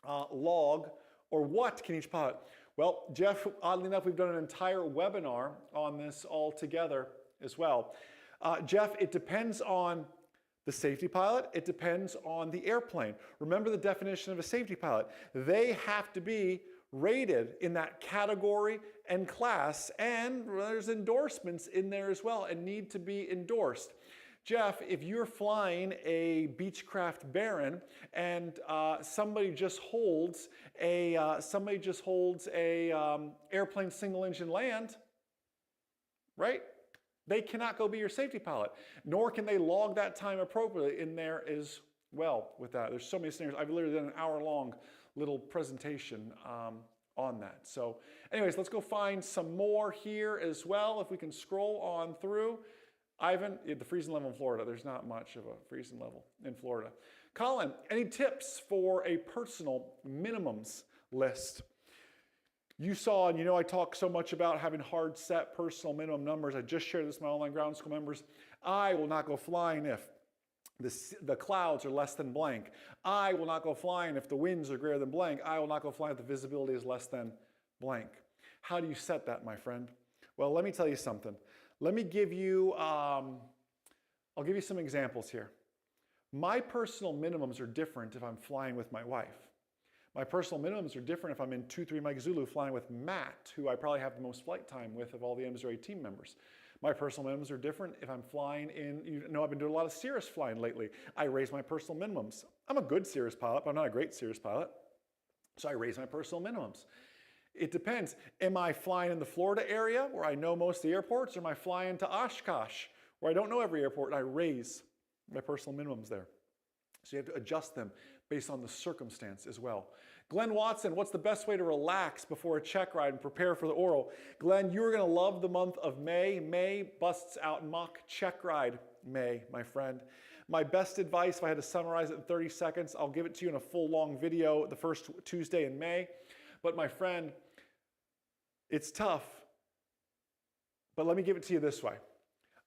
log, or what can each pilot? Well, Jeff, oddly enough, we've done an entire webinar on this all together as well. Jeff, it depends on the safety pilot. It depends on the airplane. Remember the definition of a safety pilot. They have to be rated in that category and class, and there's endorsements in there as well and need to be endorsed. Jeff, if you're flying a Beechcraft Baron and somebody just holds a airplane single engine land, right? They cannot go be your safety pilot, nor can they log that time appropriately in there as well with that. There's so many scenarios. I've literally done an hour-long little presentation on that. So anyways, let's go find some more here as well. If we can scroll on through. Ivan, the freezing level in Florida. There's not much of a freezing level in Florida. Colin, any tips for a personal minimums list? You saw, and you know I talk so much about having hard set personal minimum numbers. I just shared this with my online ground school members. I will not go flying if the clouds are less than blank. I will not go flying if the winds are greater than blank. I will not go flying if the visibility is less than blank. How do you set that, my friend? Well, let me tell you something. Let me give you, I'll give you some examples here. My personal minimums are different if I'm flying with my wife. My personal minimums are different if I'm in 2-3 Mike Zulu flying with Matt, who I probably have the most flight time with of all the MzeroA team members. My personal minimums are different if I'm flying in, you know, I've been doing a lot of Cirrus flying lately. I raise my personal minimums. I'm a good Cirrus pilot, but I'm not a great Cirrus pilot. So I raise my personal minimums. It depends. Am I flying in the Florida area where I know most of the airports, or am I flying to Oshkosh where I don't know every airport, and I raise my personal minimums there? So you have to adjust them based on the circumstance as well. Glenn Watson, what's the best way to relax before a check ride and prepare for the oral? Glenn, you're going to love the month of May. May busts out mock check ride May, my friend. My best advice, if I had to summarize it in 30 seconds, I'll give it to you in a full long video the first Tuesday in May. But my friend, it's tough, but let me give it to you this way.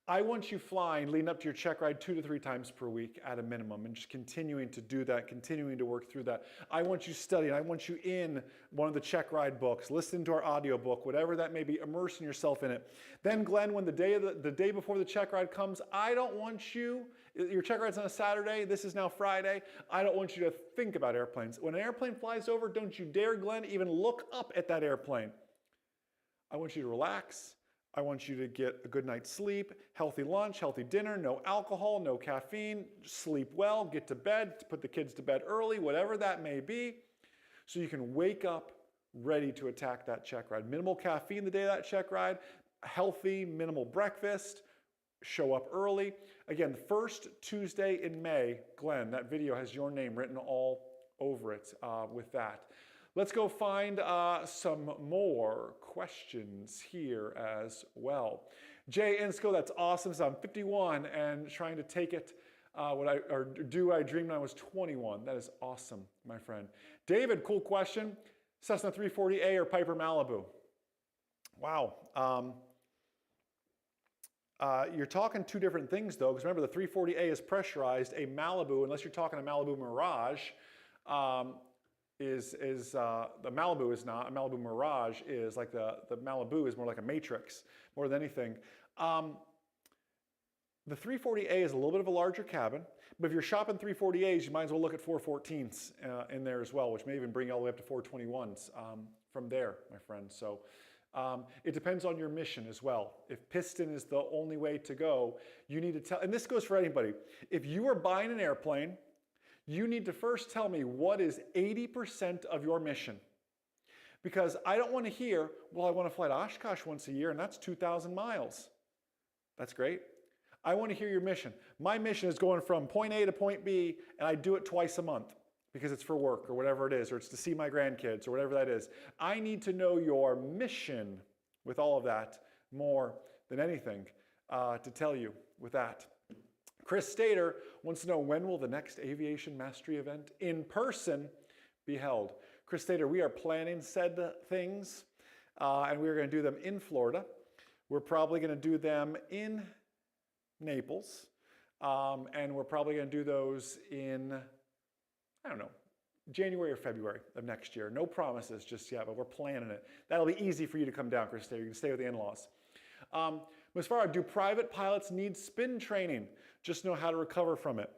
I want you flying, leading up to your check ride 2 to 3 times per week at a minimum, and just continuing to do that, continuing to work through that. I want you studying. I want you in one of the check ride books, listening to our audio book, whatever that may be, immersing yourself in it. Then, Glenn, when the day before the check ride comes, I don't want you, your check ride's on a Saturday, this is now Friday, I don't want you to think about airplanes. When an airplane flies over, don't you dare, Glenn, even look up at that airplane. I want you to relax. I want you to get a good night's sleep, healthy lunch, healthy dinner, no alcohol, no caffeine, sleep well, get to bed, put the kids to bed early, whatever that may be, so you can wake up ready to attack that check ride. Minimal caffeine the day of that check ride, healthy, minimal breakfast, show up early. Again, the first Tuesday in May, Glenn, that video has your name written all over it with that. Let's go find some more questions here as well. Jay Insco, that's awesome. So I'm 51 and trying to take it, do what I dreamed when I was 21. That is awesome, my friend. David, cool question. Cessna 340A or Piper Malibu? Wow. You're talking two different things though, because remember the 340A is pressurized. A Malibu, unless you're talking a Malibu Mirage, the Malibu is not, a Malibu Mirage is, like the Malibu is more like a Matrix, more than anything. The 340A is a little bit of a larger cabin, but if you're shopping 340As, you might as well look at 414s in there as well, which may even bring you all the way up to 421s from there, my friend. So it depends on your mission as well. If piston is the only way to go, you need to tell, and this goes for anybody, if you are buying an airplane, you need to first tell me what is 80% of your mission. Because I don't want to hear, well, I want to fly to Oshkosh once a year and that's 2,000 miles. That's great. I want to hear your mission. My mission is going from point A to point B and I do it twice a month because it's for work or whatever it is, or it's to see my grandkids or whatever that is. I need to know your mission with all of that more than anything to tell you with that. Chris Stater wants to know, when will the next Aviation Mastery event in person be held? Chris Stater, we are planning said things, and we're going to do them in Florida. We're probably going to do them in Naples, and we're probably going to do those in, I don't know, January or February of next year. No promises just yet, but we're planning it. That'll be easy for you to come down, Chris Stater. You can stay with the in-laws. As far as, do private pilots need spin training? Just know how to recover from it.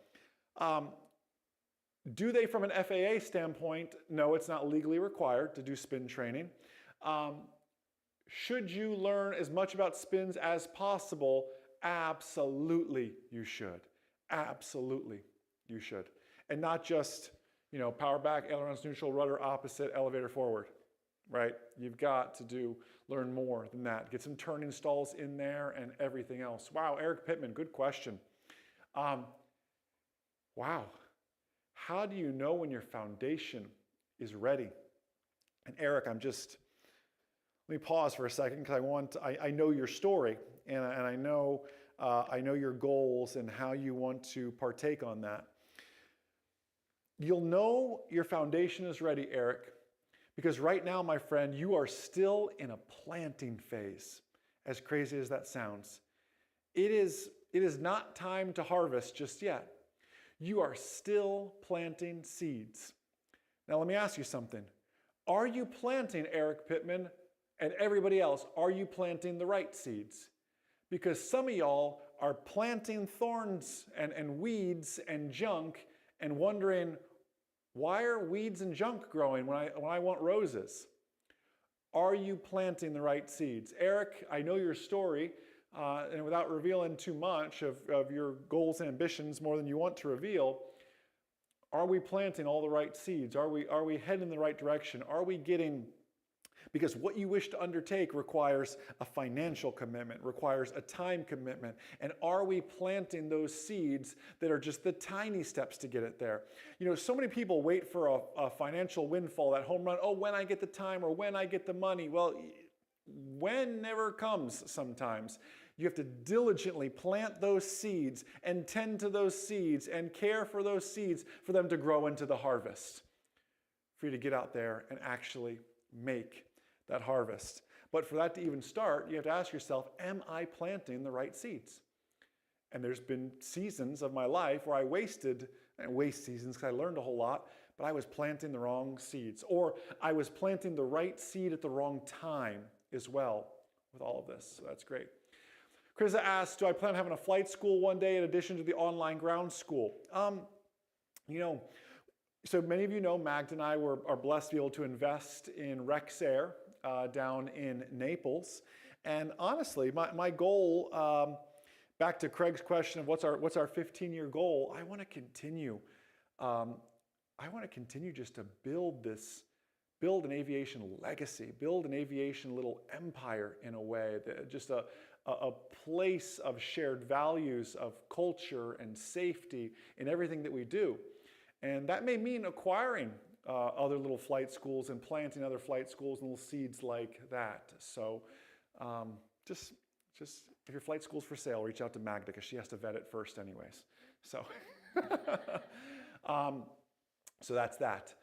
Do they, from an FAA standpoint? No, it's not legally required to do spin training. Should you learn as much about spins as possible? Absolutely, you should. Absolutely, you should. And not just, you know, power back, ailerons neutral, rudder opposite, elevator forward, right? You've got to learn more than that. Get some turning stalls in there and everything else. Wow, Eric Pittman, good question. Wow, how do you know when your foundation is ready? And Eric, let me pause for a second because I know your story and I know your goals and how you want to partake on that. You'll know your foundation is ready, Eric, Because right now, my friend, you are still in a planting phase, as crazy as that sounds. It is not time to harvest just yet. You are still planting seeds. Now, let me ask you something. Are you planting, Eric Pittman, and everybody else, are you planting the right seeds? Because some of y'all are planting thorns and weeds and junk and wondering, why are weeds and junk growing when I want roses? Are you planting the right seeds? Eric, I know your story, and without revealing too much of your goals and ambitions, more than you want to reveal, are we planting all the right seeds? Are we heading in the right direction? Are we getting, because what you wish to undertake requires a financial commitment, requires a time commitment. And are we planting those seeds that are just the tiny steps to get it there? You know, so many people wait for a financial windfall, that home run, oh, when I get the time or when I get the money. Well, when never comes sometimes. You have to diligently plant those seeds and tend to those seeds and care for those seeds for them to grow into the harvest, for you to get out there and actually make that harvest. But for that to even start, you have to ask yourself, am I planting the right seeds? And there's been seasons of my life where I waste seasons because I learned a whole lot, but I was planting the wrong seeds. Or I was planting the right seed at the wrong time as well with all of this. So that's great. Krista asks, do I plan on having a flight school one day in addition to the online ground school? You know, so many of you know Magda and I are blessed to be able to invest in Rex Air down in Naples. And honestly, my goal, back to Craig's question of what's our 15-year goal, I want to continue. I want to continue just to build an aviation legacy, build an aviation little empire in a way, just a place of shared values, of culture and safety in everything that we do. And that may mean acquiring other little flight schools and planting other flight schools and little seeds like that. So just if your flight school's for sale, reach out to Magda because she has to vet it first anyways. So, so that's that.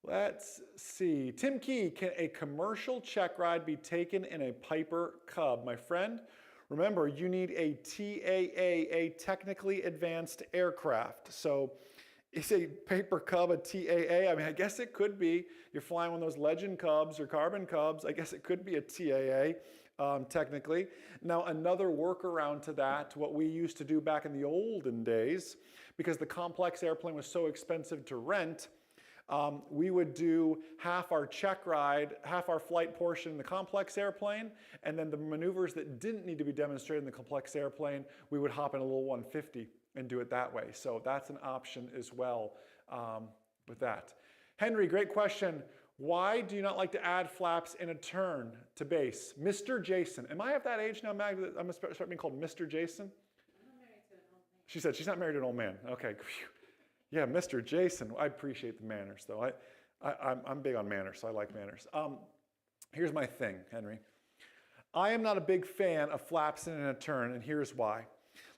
Let's see. Tim Key, can a commercial check ride be taken in a Piper Cub? My friend, remember, you need a TAA, a technically advanced aircraft. So is a Piper Cub a TAA? I mean, I guess it could be. You're flying one of those Legend Cubs or Carbon Cubs. I guess it could be a TAA, technically. Now, another workaround to that, what we used to do back in the olden days, because the complex airplane was so expensive to rent, we would do half our check ride, half our flight portion in the complex airplane, and then the maneuvers that didn't need to be demonstrated in the complex airplane, we would hop in a little 150 and do it that way. So that's an option as well with that. Henry, great question. Why do you not like to add flaps in a turn to base? Mr. Jason. Am I at that age now, Magda, that I'm going to start being called Mr. Jason? I'm not married to an old man. She said she's not married to an old man. Okay. Yeah, Mr. Jason. I appreciate the manners, though. I'm big on manners, so I like manners. Here's my thing, Henry. I am not a big fan of flaps in a turn, and here's why.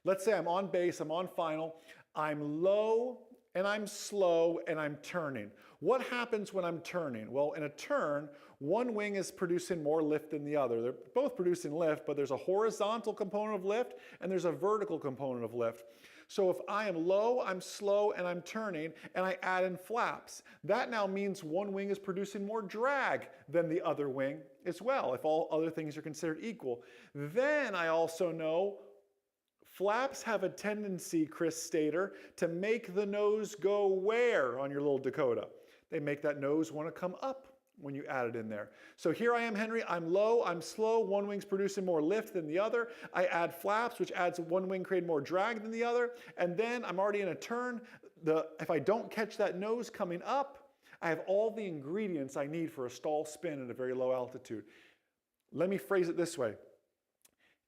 Let's say I'm on base, I'm on final, I'm low, and I'm slow, and I'm turning. What happens when I'm turning? Well, in a turn, one wing is producing more lift than the other. They're both producing lift, but there's a horizontal component of lift, and there's a vertical component of lift. So if I am low, I'm slow, and I'm turning, and I add in flaps, that now means one wing is producing more drag than the other wing as well, if all other things are considered equal. Then I also know flaps have a tendency, Chris Stater, to make the nose go where on your little Dakota? They make that nose want to come up when you add it in there. So here I am, Henry, I'm low, I'm slow, one wing's producing more lift than the other. I add flaps, which adds one wing creating more drag than the other, and then I'm already in a turn. If I don't catch that nose coming up, I have all the ingredients I need for a stall spin at a very low altitude. Let me phrase it this way.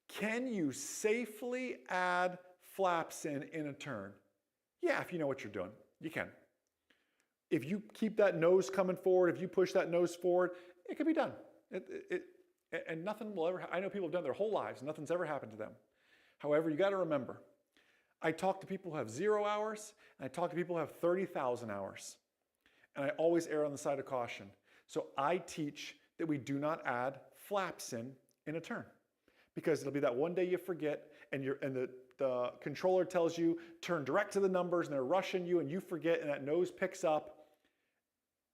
Can you safely add flaps in a turn? Yeah, if you know what you're doing, you can. If you keep that nose coming forward, if you push that nose forward, it can be done. And nothing will ever, I know people have done it their whole lives, nothing's ever happened to them. However, you got to remember, I talk to people who have 0 hours, and I talk to people who have 30,000 hours. and I always err on the side of caution. So I teach that we do not add flaps in a turn, because it'll be that one day you forget, and the controller tells you turn direct to the numbers, and they're rushing you, and you forget, and that nose picks up.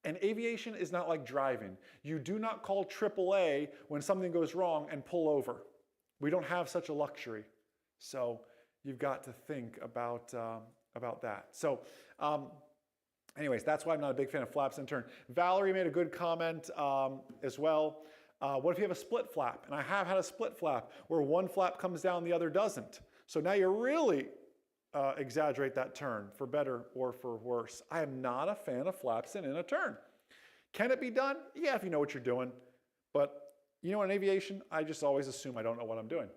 And aviation is not like driving. You do not call AAA when something goes wrong and pull over. We don't have such a luxury. So you've got to think about that. So anyways, that's why I'm not a big fan of flaps in turn. Valerie made a good comment as well. What if you have a split flap? And I have had a split flap where one flap comes down, the other doesn't. So now you really exaggerate that turn for better or for worse. I am not a fan of flaps in a turn. Can it be done? Yeah, if you know what you're doing. But you know, in aviation, I just always assume I don't know what I'm doing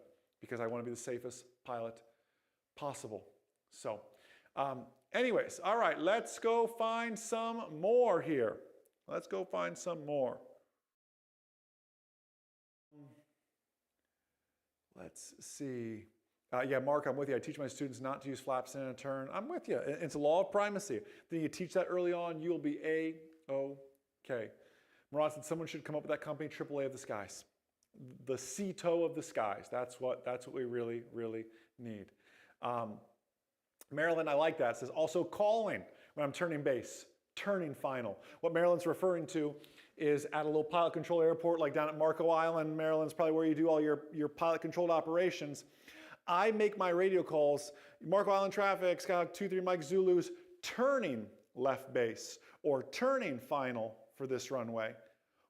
because I want to be the safest pilot possible. So anyways, all right, let's go find some more here. Let's go find some more. Let's see. Yeah, Mark, I'm with you. I teach my students not to use flaps in a turn. I'm with you. It's a law of primacy. Then you teach that early on, you'll be A-OK. Murat said someone should come up with that company, AAA of the skies. The CTO of the skies. That's what we really, really need. Marilyn, I like that. It says also calling when I'm turning base, turning final. What Marilyn's referring to is at a little pilot control airport like down at Marco Island. Maryland's probably where you do all your pilot controlled operations. I make my radio calls, Marco Island traffic, Skyhawk 23 Mike Zulus, turning left base or turning final for this runway.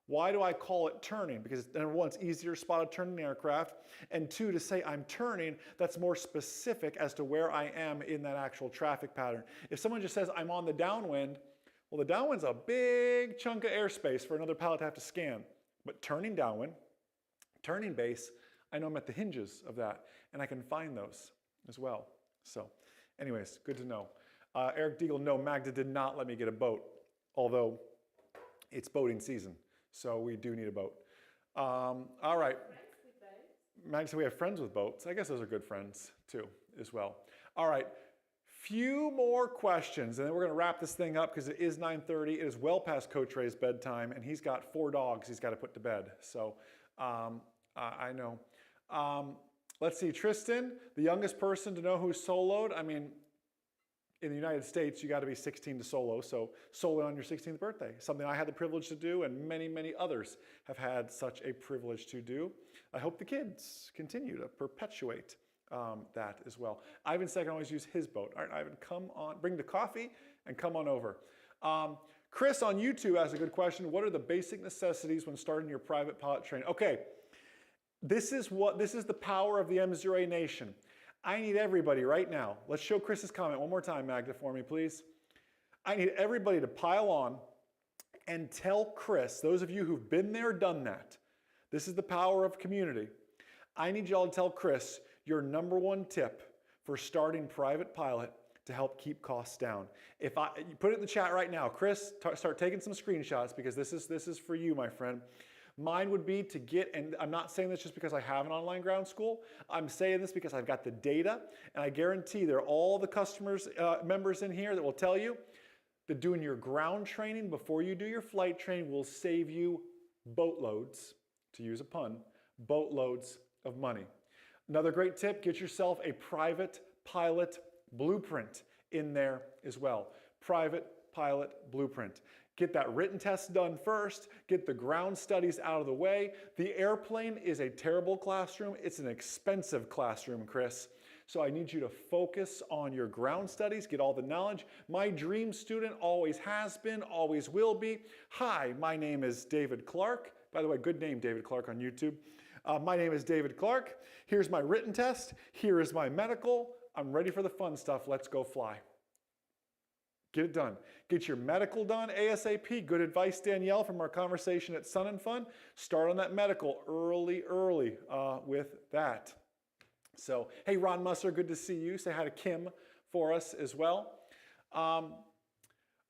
Why do I call it turning? Because number one, it's easier to spot a turning aircraft, and two, to say I'm turning, that's more specific as to where I am in that actual traffic pattern. If someone just says I'm on the downwind, well, the downwind's a big chunk of airspace for another pilot to have to scan. But turning downwind, turning base, I know I'm at the hinges of that, and I can find those as well. So anyways, good to know. Eric Deagle, no, Magda did not let me get a boat, although it's boating season, so we do need a boat. All right. Magda said we have friends with boats. I guess those are good friends too, as well. All right, few more questions, and then we're going to wrap this thing up because it is 9:30. It is well past Coach Ray's bedtime, and he's got 4 dogs he's got to put to bed. So I know. Let's see, Tristan, the youngest person to know who's soloed. I mean, in the United States, you got to be 16 to solo. So solo on your 16th birthday, something I had the privilege to do, and many, many others have had such a privilege to do. I hope the kids continue to perpetuate that as well. Ivan said I can always use his boat. All right, Ivan, come on, bring the coffee and come on over. Chris on YouTube has a good question. What are the basic necessities when starting your private pilot training? Okay. This is the power of the MzeroA Nation. I need everybody right now. Let's show Chris's comment one more time, Magda, for me, please. I need everybody to pile on and tell Chris, those of you who've been there, done that. This is the power of community. I need y'all to tell Chris your #1 tip for starting private pilot to help keep costs down. You put it in the chat right now. Chris, start taking some screenshots because this is for you, my friend. Mine would be to get, and I'm not saying this just because I have an online ground school, I'm saying this because I've got the data, and I guarantee there are all the customers, members in here that will tell you that doing your ground training before you do your flight training will save you boatloads, to use a pun, boatloads of money. Another great tip, get yourself a private pilot blueprint in there as well. Private pilot blueprint. Get that written test done first, get the ground studies out of the way. The airplane is a terrible classroom. It's an expensive classroom, Chris. So I need you to focus on your ground studies, get all the knowledge. My dream student always has been, always will be. Hi, my name is David Clark. By the way, good name, David Clark on YouTube. My name is David Clark. Here's my written test. Here is my medical. I'm ready for the fun stuff. Let's go fly. Get it done. Get your medical done ASAP. Good advice, Danielle, from our conversation at Sun and Fun. Start on that medical early with that. So, hey, Ron Musser, good to see you. Say hi to Kim for us as well. All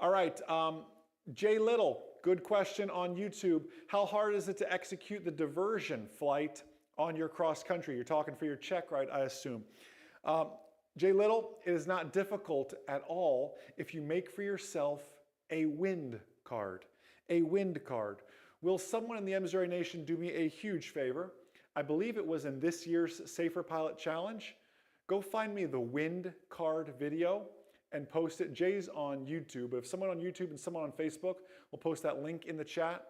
right, Jay Little, good question on YouTube. How hard is it to execute the diversion flight on your cross country? You're talking for your check, right, I assume. Jay Little, it is not difficult at all if you make for yourself a wind card, a wind card. Will someone in the MzeroA Nation do me a huge favor? I believe it was in this year's Safer Pilot Challenge. Go find me the wind card video and post it. Jay's on YouTube. If someone on YouTube and someone on Facebook will post that link in the chat.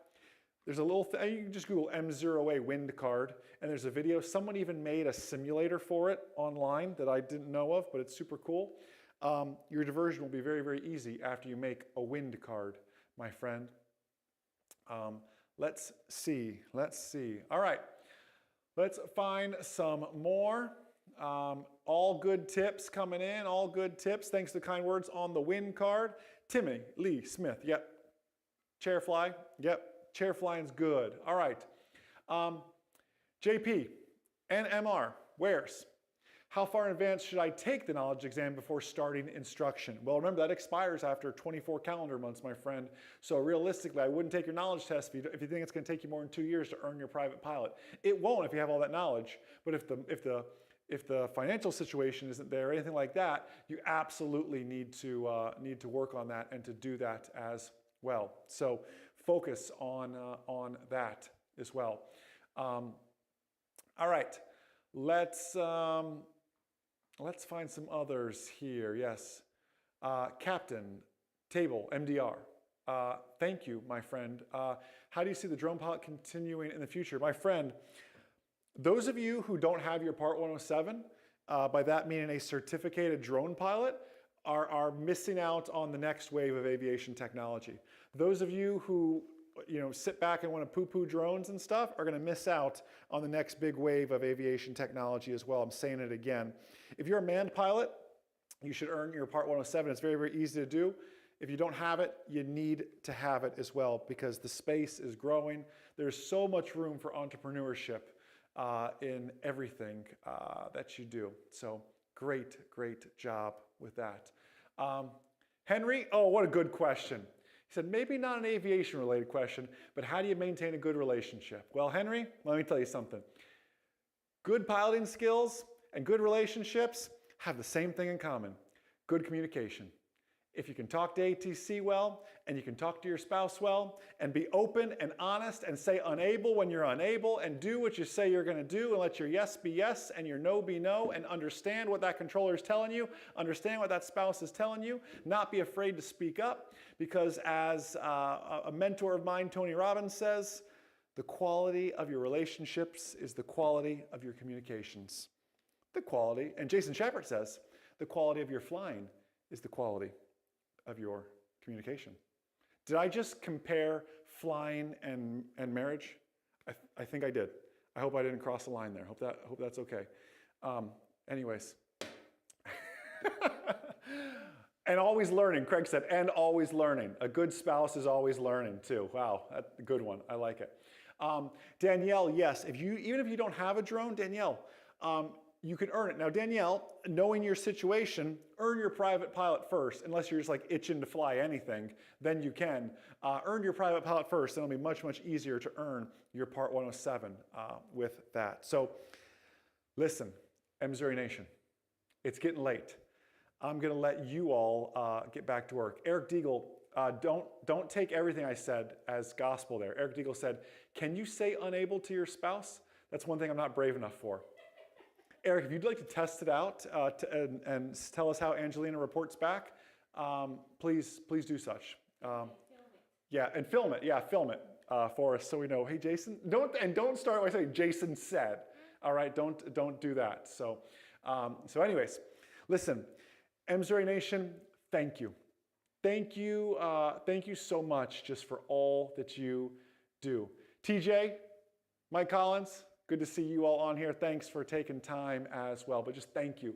There's a little thing, you can just Google MzeroA wind card, and there's a video. Someone even made a simulator for it online that I didn't know of, but it's super cool. Your diversion will be very, very easy after you make a wind card, my friend. Let's see. All right, let's find some more. All good tips coming in, all good tips. Thanks to the kind words on the wind card. Timmy Lee Smith, yep. Chair fly, yep. Chair flying's good. All right. JP, NMR, where's? How far in advance should I take the knowledge exam before starting instruction? Well, remember that expires after 24 calendar months, my friend. So realistically, I wouldn't take your knowledge test if you think it's going to take you more than 2 years to earn your private pilot. It won't if you have all that knowledge. But if the financial situation isn't there or anything like that, you absolutely need to work on that and to do that as well. So focus on that as well. All right, let's find some others here. Yes, Captain Table MDR. Thank you, my friend. How do you see the drone pilot continuing in the future, my friend? Those of you who don't have your Part 107, by that meaning a certificated drone pilot, are missing out on the next wave of aviation technology. Those of you who sit back and want to poo-poo drones and stuff are going to miss out on the next big wave of aviation technology as well. I'm saying it again. If you're a manned pilot, you should earn your Part 107. It's very, very easy to do. If you don't have it, you need to have it as well because the space is growing. There's so much room for entrepreneurship in everything that you do. So great job with that. Henry, oh, what a good question. He said, maybe not an aviation related question, but how do you maintain a good relationship? Well, Henry, let me tell you something. Good piloting skills and good relationships have the same thing in common, good communication. If you can talk to ATC well, and you can talk to your spouse well, and be open and honest and say unable when you're unable, and do what you say you're going to do, and let your yes be yes and your no be no, and understand what that controller is telling you, understand what that spouse is telling you, not be afraid to speak up, because as a mentor of mine, Tony Robbins, says, the quality of your relationships is the quality of your communications. The quality, and Jason Schappert says, the quality of your flying is the quality of your communication. Did I just compare flying and marriage? I think I did. I hope I didn't cross the line there. Hope that's okay. Anyways. And always learning, Craig said, and always learning. A good spouse is always learning too. Wow, that's a good one. I like it. Danielle, yes, even if you don't have a drone, Danielle, you can earn it. Now, Danielle, knowing your situation, earn your private pilot first, unless you're just like itching to fly anything, then you can. Earn your private pilot first, and it'll be much, much easier to earn your Part 107 with that. So, listen, MzeroA Nation, it's getting late. I'm gonna let you all get back to work. Eric Deagle, don't take everything I said as gospel there. Eric Deagle said, can you say unable to your spouse? That's one thing I'm not brave enough for. Eric, if you'd like to test it out and tell us how Angelina reports back, please do such. Yeah, and film it. Yeah, film it for us so we know. Hey, Jason, don't start by saying Jason said. All right, don't do that. So anyways, listen, MzeroA Nation, thank you. Thank you so much just for all that you do. TJ, Mike Collins, good to see you all on here. Thanks for taking time as well, but just thank you.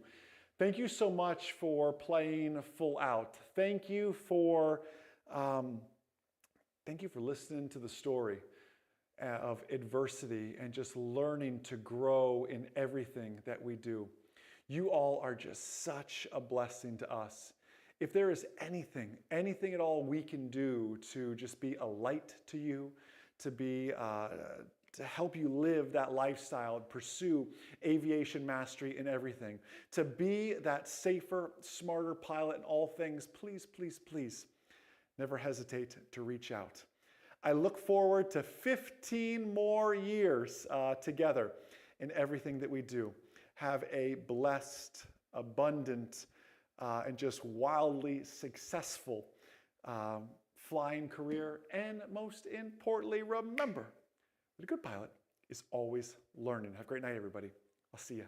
Thank you so much for playing full out. Thank you for listening to the story of adversity and just learning to grow in everything that we do. You all are just such a blessing to us. If there is anything at all we can do to just be a light to you, to help you live that lifestyle and pursue aviation mastery in everything, to be that safer, smarter pilot in all things, please, please, please. never hesitate to reach out. I look forward to 15 more years together in everything that we do. Have a blessed, abundant, and just wildly successful flying career. And most importantly, remember that a good pilot is always learning. Have a great night, everybody. I'll see you.